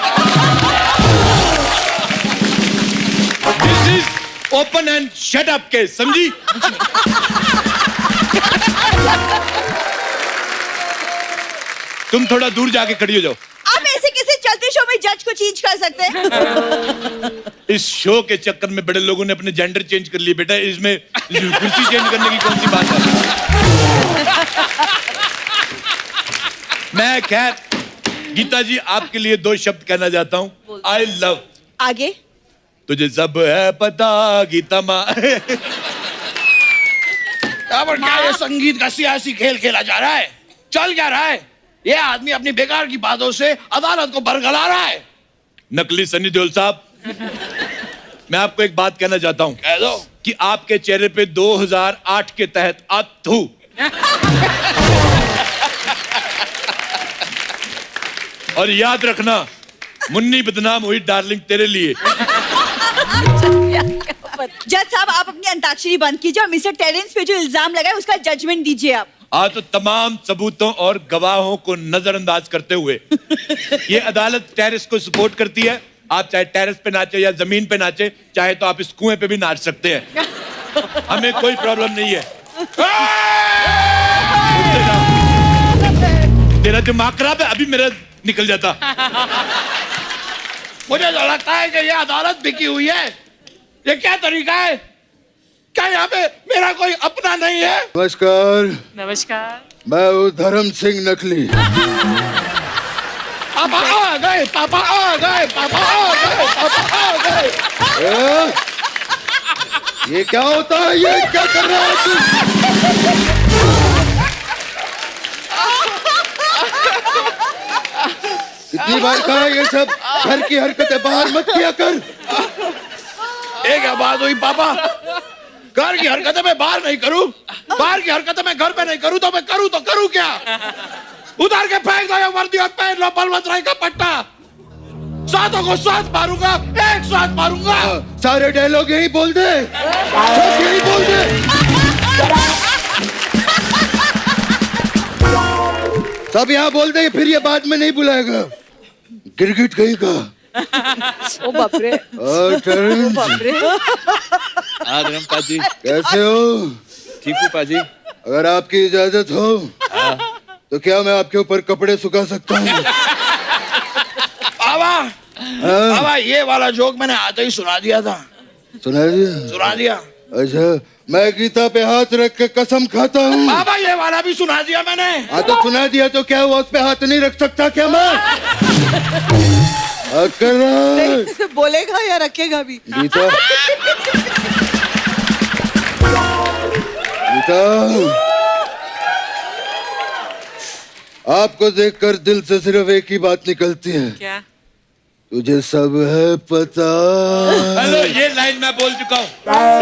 This is open and shut up case, समझी? तुम थोड़ा दूर जाके खड़ी हो जाओ। आप ऐसे किसी चलते शो में जज को चेंज कर सकते हैं? इस शो के चक्कर में बड़े लोगों ने अपने जेंडर चेंज कर लिए बेटा, इसमें कुर्सी चेंज करने की कौन सी बात है? मैं खैर गीता जी आपके लिए 2 शब्द कहना चाहता हूँ। I love. आगे। तुझे सब है पता गीता माँ। पर क्या ये संगीत का सियासी खेल खेला जा रहा है? चल क्या रहा है? ये आदमी अपनी बेकार की बातों से अदालत को बरगला रहा है। नकली सनी देओल साहब, मैं आपको एक बात कहना चाहता हूँ। कह दो। कि आपके चेहरे पे 2008 के तहत अथू। और याद रखना, मुन्नी बदनाम हुई डार्लिंग तेरे लिए। जज साहब, आप अपनी अंताक्षरी बंद कीजिए और मिस्टर टेरेंस पे जो इल्जाम लगा है उसका जजमेंट दीजिए आप। आज तो तमाम सबूतों और गवाहों को नजरअंदाज करते हुए ये अदालत टेरेस को सपोर्ट करती है। आप चाहे टेरेस पे नाचे या जमीन पे नाचे, चाहे तो आप इस कुएं पे भी नाच सकते हैं, हमें कोई प्रॉब्लम नहीं है। तेरा दिमाग खराब है, अभी मेरा निकल जाता। मुझे तो लगता है कि ये अदालत बिकी हुई है। ये क्या तरीका है? क्या यहाँ पे मेरा कोई अपना नहीं है? नमस्कार। नमस्कार। मैं हूँ धर्म सिंह नकली। पापा आ गए, पापा आ गए, पापा आ गए, पापा आ गए। ये क्या होता है? ये क्या कर रहा है तू? कितनी बार कहा ये सब घर की हरकतें बाहर मत किया कर। ये क्या बात हुई पापा? घर की हरकतें मैं बाहर नहीं करूं, बाहर की हरकतें मैं घर पे नहीं करूं, तो मैं करूं क्या? उतार के फेंक दो ये वर्दी और पहन लो बलवंत राय का पट्टा। 7 को 7 मारूंगा, 1 साथ मारूंगा। सारे डायलॉग यही बोल दे, सब यही बोल दे। सब यहाँ बोल दे फिर ये बाद में नहीं बुलाएगा गिरगिट कहीं का ओ बाप रे टर्न बाप रे धर्म पाजी कैसे हो ठीक हूँ पाजी अगर आपकी इजाजत हो तो क्या मैं आपके ऊपर कपड़े सुखा सकता हूँ बाबा बाबा ये वाला जोक मैंने आते ही सुना दिया था सुना दिया अच्छा मैं गीता पे हाथ रख के कसम खाता हूँ बाबा ये वाला भी सुना दिया मैंने हाँ तो सुना दिया तो क्या हुआ उस पे हाथ नहीं रख सकता क्या मैं नहीं, बोलेगा या रखेगा भी गीता गीता आपको देखकर दिल से सिर्फ एक ही बात निकलती है क्या तुझे सब है पता हेलो ये लाइन मैं बोल चुका हूँ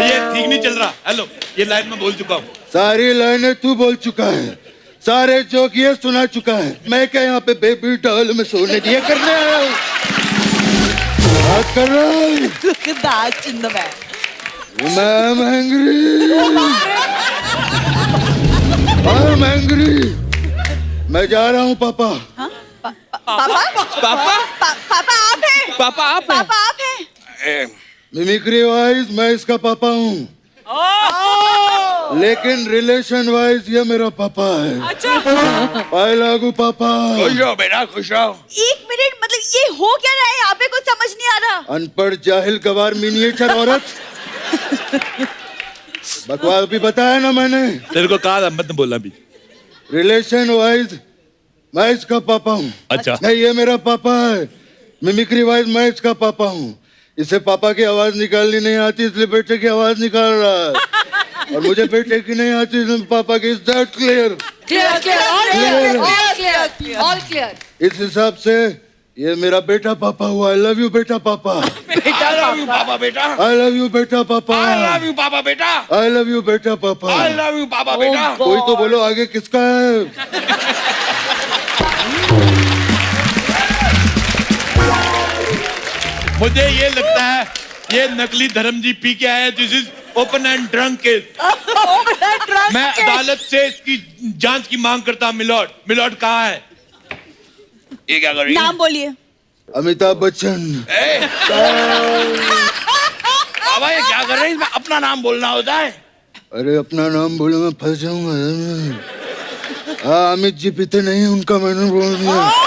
ये ठीक नहीं चल रहा हेलो ये लाइन मैं बोल चुका हूँ सारी लाइनें तू बोल चुका है सारे जोक ये सुना चुका है मैं क्या यहाँ पे बेबी डॉल में सोने दिए करने आया हूँ बात कर रहा हूँ That's in the bag. I'm angry I'm angry मैं जा रहा हूँ पापा पापा पापा पापा आप हैं पापा आप हैं पापा आप हैं मिमिक्री वाइज मैं इसका पापा हूँ लेकिन रिलेशन वाइज ये मेरा पापा है पाए लागू पापा खुश रहो बेटा खुश रहो 1 मिनट मतलब ये हो क्या रहा है यहाँ पे कुछ समझ नहीं आ रहा अनपढ़ जाहिल गवार मिनिएचर औरत बकवास भी बताया ना मैंने तेरे को कहा था मत बोलना भी रिलेशन वाइज मैं इसका पापा हूँ अच्छा नहीं ये मेरा पापा है मिमिक्री वाइज मैं इसका पापा हूँ इसे पापा की आवाज निकालनी नहीं आती इसलिए बेटे की आवाज निकाल रहा है और मुझे बेटे की नहीं आती इसलिए पापा की is that clear all clear इस हिसाब से ये मेरा बेटा पापा हुआ आई लव यू बेटा पापा I love you पापा बेटा आई लव यू बेटा पापा I love you पापा बेटा आई लव यू बेटा पापा I love you पापा बेटा कोई तो बोलो आगे किसका है मुझे ये लगता है ये नकली धर्म जी पी के आए this is open and drunk case मैं अदालत से इसकी जांच की मांग करता हूं मिलॉर्ड मिलॉर्ड कहाँ है ये क्या कर रही है नाम बोलिए अमिताभ बच्चन बाबा ये क्या कर रही है इसमें अपना नाम बोलना होता है अरे अपना नाम बोले मैं फंस जाऊंगा हाँ अमित जी पीते नहीं उनका मैंने बोल दिया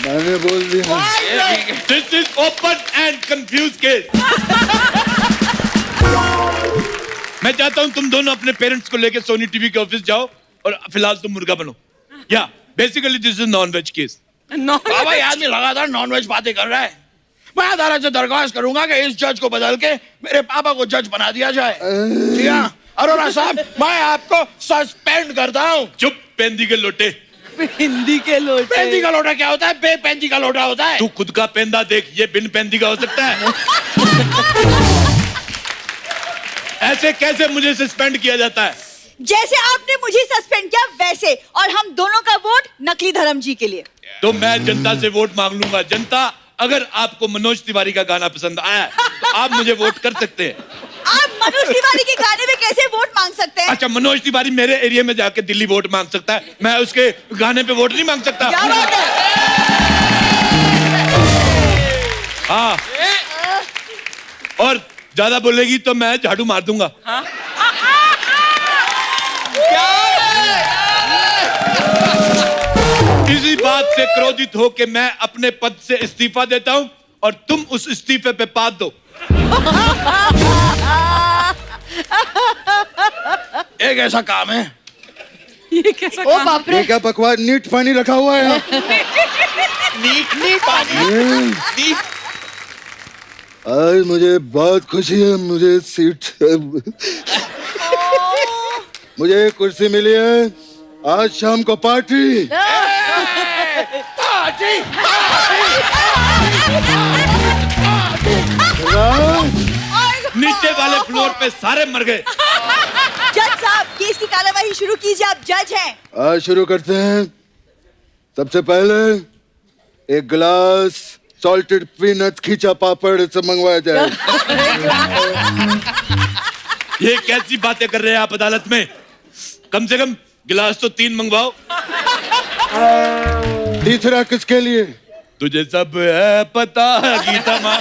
मैंने बोल दिया this is open and confuse case मैं चाहता हूं तुम दोनों अपने पेरेंट्स को लेकर सोनी टीवी के ऑफिस जाओ और फिलहाल तुम मुर्गा बनो या basically this is non veg case बाबा ये आदमी लगातार नॉन वेज बातें कर रहा है मैं अदालत से दरख्वास्त करूंगा कि इस जज को बदल के मेरे पापा को जज बना दिया जाए जी हाँ अरोड़ा साहब मैं आपको सस्पेंड करता हूँ चुप पेंदी के लोटे हिंदी के लोटे पेंदी का लोटा क्या होता है बेपेंदी का लोटा होता है तू खुद का पेंदा देख ये बिन पेंदी का हो सकता है ऐसे कैसे मुझे सस्पेंड किया जाता है जैसे आपने मुझे सस्पेंड किया वैसे और हम दोनों का वोट नकली धर्म जी के लिए तो मैं जनता से वोट मांग लूंगा जनता अगर आपको मनोज तिवारी का गाना पसंद आया तो आप मुझे वोट कर सकते हैं आप मनोज तिवारी के गाने में कैसे वोट मांग सकते हैं अच्छा मनोज तिवारी मेरे एरिया में जाके दिल्ली वोट मांग सकता है मैं उसके गाने पे वोट नहीं मांग सकता क्या बात है हाँ और ज्यादा बोलेगी तो मैं झाड़ू मार दूंगा इसी बात से क्रोधित हो के मैं अपने पद से इस्तीफा देता हूं और तुम उस इस्तीफे पे पाद दो एक ऐसा काम है ये कैसा ओ बाप रे ये क्या बकवास नीट पानी रखा हुआ है नीट पानी आज मुझे बहुत खुशी है मुझे सीट मुझे एक कुर्सी मिली है आज शाम को पार्टी नीचे वाले फ्लोर पे सारे मर गए जज साहब केस की कार्यवाही शुरू कीजिए आप जज हैं आज शुरू करते हैं सबसे पहले एक गिलास सॉल्टेड पीनट खींचा पापड़ से मंगवाया जाए ये कैसी बातें कर रहे हैं आप अदालत में कम से कम गिलास तो 3 मंगवाओ। तीसरा किसके लिए? तुझे सब है पता गीता माँ।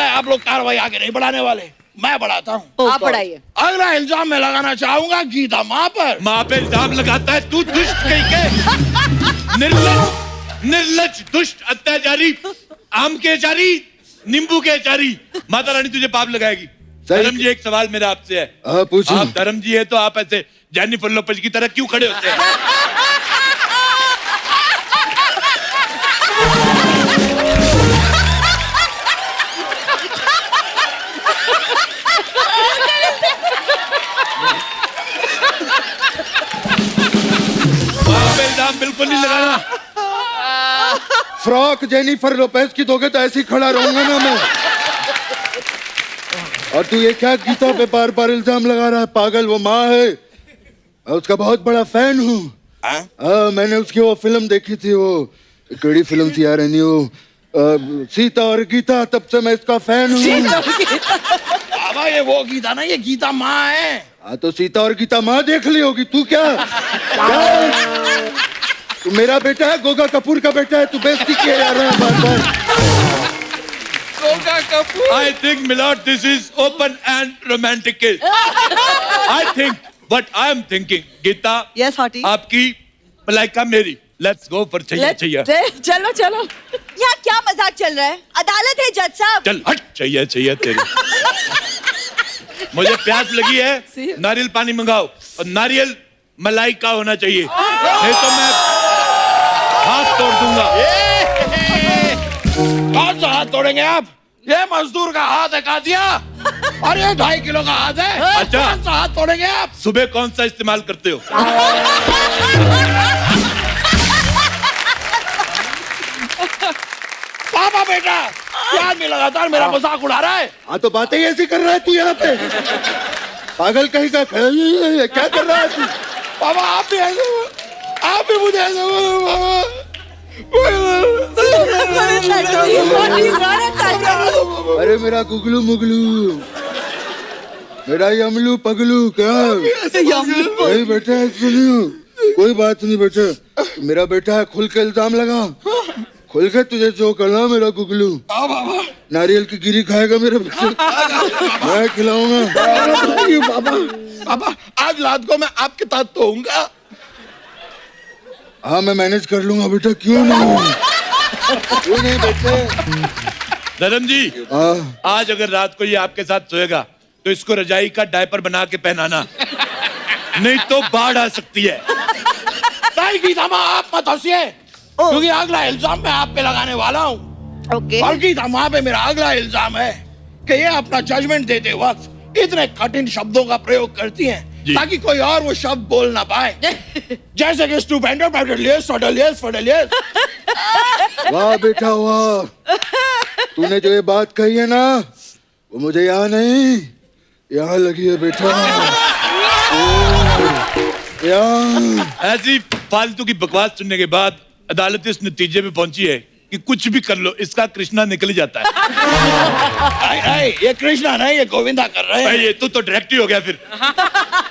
आप लोग कार्रवाई आगे नहीं बढ़ाने वाले, मैं बढ़ाता हूँ। आप बढ़ाइए। अगला इल्जाम मैं लगाना चाहूंगा गीता माँ पर। माँ पे इल्जाम लगाता है तू, दुष्ट कहीं के, निर्लज दुष्ट अत्याचारी, आम के चारी, नींबू के चारी। माता रानी तुझे पाप लगाएगी। धर्म जी, एक सवाल मेरा आपसे है। पूछिए। आप धर्म जी है तो आप ऐसे जेनिफर लोपेज की तरह क्यों खड़े होते हैं? इल्जाम बिल्कुल नहीं लगाना। फ्रॉक जेनिफर लोपेज की दोगे तो ऐसे ही खड़ा रहूंगा ना मैं। और तू ये क्या गीता पे बार बार इल्जाम लगा रहा है? पागल, वो माँ है, मैं उसका बहुत बड़ा फैन हूँ। मैंने उसकी वो फिल्म देखी थी, वो कड़ी फिल्म थी यार, नहीं वो सीता और गीता, तब से मैं इसका फैन हूँ। बाबा ये वो गीता ना, ये गीता माँ है। हाँ तो सीता और गीता माँ देख ली होगी। तू क्या तू मेरा बेटा है, गोगा कपूर का बेटा है, तू बेइज्जती किया जा रहा है बार बार। Goga Kapoor. I think Milord, this is open and romantic case. I think what I am thinking, Gita. Yes, Hoti. आपकी मलाइका मेरी। Let's go for चाहिए चाहिए। चलो चलो। यहाँ क्या मजाक चल रहा है? अदालत है जज साहब। चल हट, चाहिए चाहिए तेरी। मुझे प्यास लगी है, नारियल पानी मंगाओ, और नारियल मलाई का होना चाहिए, नहीं तो मैं हाथ तोड़ दूंगा। कौन सा हाथ तोड़ेंगे आप? ये मजदूर का हाथ है कादिया, और ये 2.5 किलो का हाथ है। अच्छा, कौन सा हाथ तोड़ेंगे आप? सुबह कौन सा इस्तेमाल करते हो? पापा बेटा, क्या आदमी लगातार मेरा मजाक उड़ा रहा है? हाँ तो बातें ऐसी कर रहा है तू यहाँ पे, पागल कहीं का। क्या कर रहा है तू? पापा आप भी ऐसे, आप भी मुझे ऐसे अरे मेरा गुगलू मुगलू, मेरा यमलू पगलू, क्या नहीं बेटा, सुनियो कोई बात नहीं बेटा, मेरा बेटा है, खुल के इल्जाम लगा, खुल के तुझे जो करना मेरा गुगलू। नारियल की गिरी खाएगा मेरे बच्चे, मैं खिलाऊंगा। पापा आज रात को मैं आपके साथ सोऊंगा। हाँ मैं मैनेज कर लूंगा बेटा, क्यों नहीं, क्यों नहीं बेटे। धर्म जी, आज अगर रात को ये आपके साथ सोएगा तो इसको रजाई का डायपर बना के पहनाना, नहीं तो बाढ़ आ सकती है। गीता माँ आप मत हंसिए, क्योंकि अगला इल्जाम मैं आप पे लगाने वाला हूँ। और गीता माँ पे मेरा अगला इल्जाम है कि ये अपना जजमेंट देते वक्त इतने कठिन शब्दों का प्रयोग करती हैं ताकि कोई और वो शब्द बोल ना पाए, जैसे कि स्टूपेंडो, वाह बेटा वाह, तूने जो ये बात कही है ना, वो मुझे यहाँ नहीं, यहाँ लगी है बेटा। ऐसी फालतू की बकवास सुनने के बाद अदालत इस नतीजे पे पहुंची है कि कुछ भी कर लो, इसका कृष्णा निकल ही जाता है। ये कृष्णा नहीं, ये गोविंदा कर रहे हैं। ये तो डायरेक्ट ही हो गया फिर।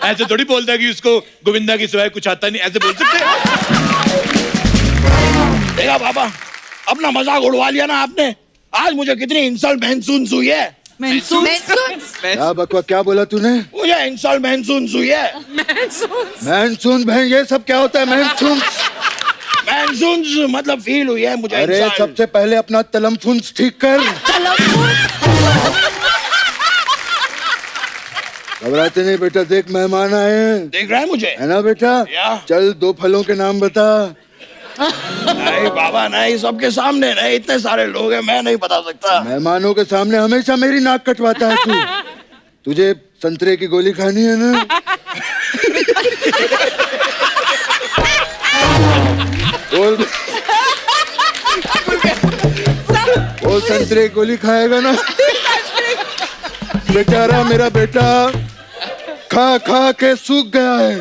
ऐसे थोड़ी बोलता है कि उसको गोविंदा की सिवाय कुछ आता नहीं, ऐसे बोल सकते हैं? देखा पापा, अपना मजाक उड़वा लिया ना आपने। आज मुझे कितनी इंसल्ट महसूस हुई है। क्या बकवा, क्या बोला तूने? मुझे इंसल्ट महसूस हुई है। महसूस बहन, ये सब क्या होता है? महसूस मतलब फील हुई है मुझे। अरे सबसे पहले अपना तलमफुंस ठीक कर। घबराते नहीं बेटा, देख मेहमान आए हैं। देख रहा है मुझे, है ना बेटा? चल 2 फलों के नाम बता। नहीं बाबा नहीं, सबके सामने नहीं, इतने सारे लोग हैं, मैं नहीं बता सकता। मेहमानों के सामने हमेशा मेरी नाक कटवाता है तू। तुझे संतरे की गोली खानी है ना? वो संतरे की गोली खाएगा ना? बेचारा मेरा बेटा खा खा के सूख गया है।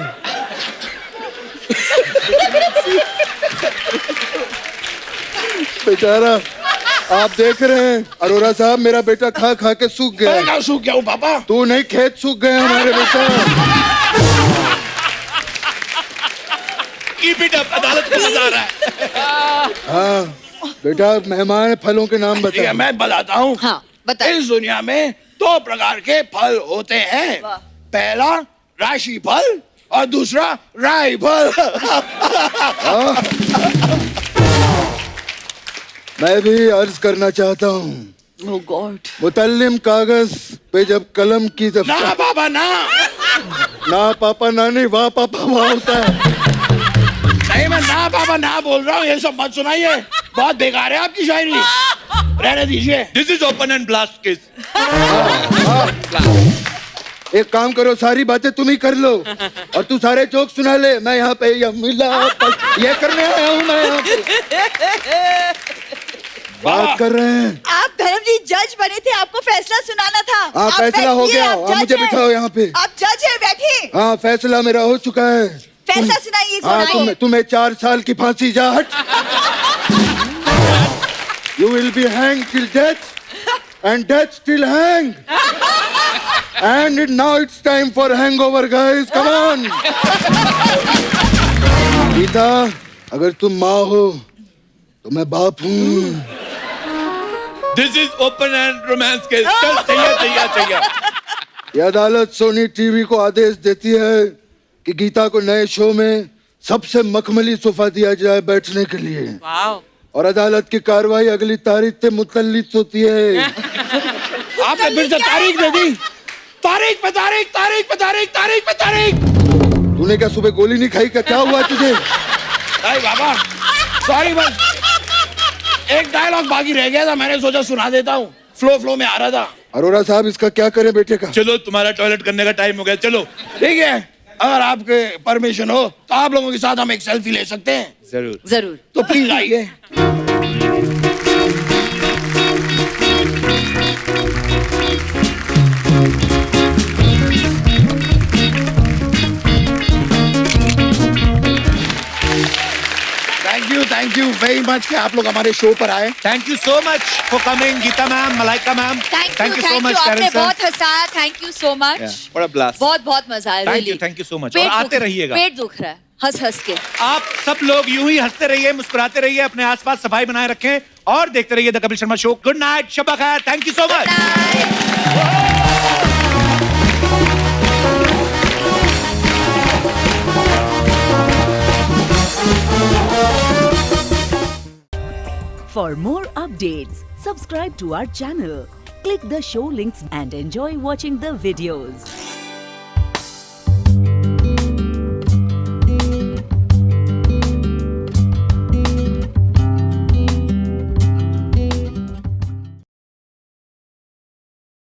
बेचारा, आप देख रहे हैं अरोरा साहब, मेरा बेटा खा खा के सूख गया है। सूख गया हूँ पापा? तू नहीं, खेत सूख गए हमारे बेटा। कीप इट अप, अदालत को मजा आ रहा है। हाँ बेटा, मेहमान फलों के नाम ठीक है, बता। मैं बताता हूँ। हाँ बताइए। इस दुनिया में 2 प्रकार के फल होते हैं, पहला राशि फल और दूसरा राई फल। मैं भी अर्ज करना चाहता हूँ, Oh God. मुतल्लिम कागज पे जब कलम की ना बाबा ना, ना पापा ना नहीं, वाह पापा वाह होता है। नहीं मैं ना बाबा ना बोल रहा हूँ, ये सब मत सुनाइए, बहुत बेकार है आपकी शायरी, रहने दीजिए। This is open and blast case. एक काम करो, सारी बातें तुम ही कर लो और तू सारे जोक सुना ले। मैं यहाँ पे ये मिला ये करने आया हूँ, मैं यहाँ पे बात कर रहे हैं। आप धर्मजीत जज बने थे, आपको फैसला सुनाना था। हाँ आप फैसला हो बैठिए, गया, आप हाँ, जज मुझे हैं। बिठाओ यहाँ पे। आप जज है, बैठिए। हाँ फैसला मेरा हो चुका है। फैसला सुनाइए, हाँ सुनाइए। तुम्हें 4 साल की फांसी, जा हट। You will be hang till death and death till hang and now it's time for hangover guys, come on. Geeta, अगर तुम माँ हो तो मैं बाप हूँ। This is open and romance case. चल चाहिए। ये अदालत सोनी टीवी को आदेश देती है कि गीता को नए शो में सबसे मखमली सोफा दिया जाए बैठने के लिए। वाओ। और अदालत की कार्रवाई अगली तारीख से मुतल्लिक होती है। आपने फिर से तारीख दे दी, तारीख पे तारीख, तारीख पे तारीख, तारीख पे तारीख। तूने क्या सुबह गोली नहीं खाई? क्या हुआ तुझे? नहीं बाबा, सॉरी, बस एक डायलॉग बाकी रह गया था, मैंने सोचा सुना देता हूँ, फ्लो में आ रहा था। अरोड़ा साहब, इसका क्या करें बेटे का? चलो तुम्हारा टॉयलेट करने का टाइम हो गया, चलो। ठीक है, अगर आपके परमिशन हो तो आप लोगों के साथ हम एक सेल्फी ले सकते हैं। जरूर जरूर। तो प्लीज आइए। थैंक यू वेरी मच कि आप लोग हमारे शो पर आए। Thank you so much for coming, Geeta ma'am, Malaika ma'am. Thank you so much. आपने बहुत हंसाया, thank you so much. What a blast. बहुत मजा आया। Thank you so much. और आते रहिएगा। पेट दुख रहा है हंस के। आप सब लोग यूं ही हंसते रहिए, मुस्कुराते रहिए, अपने आसपास सफाई बनाए रखें और देखते रहिए the Kapil Sharma show. Good night, शब खैर, thank you so much. For more updates, subscribe to our channel, click the show links and enjoy watching the videos.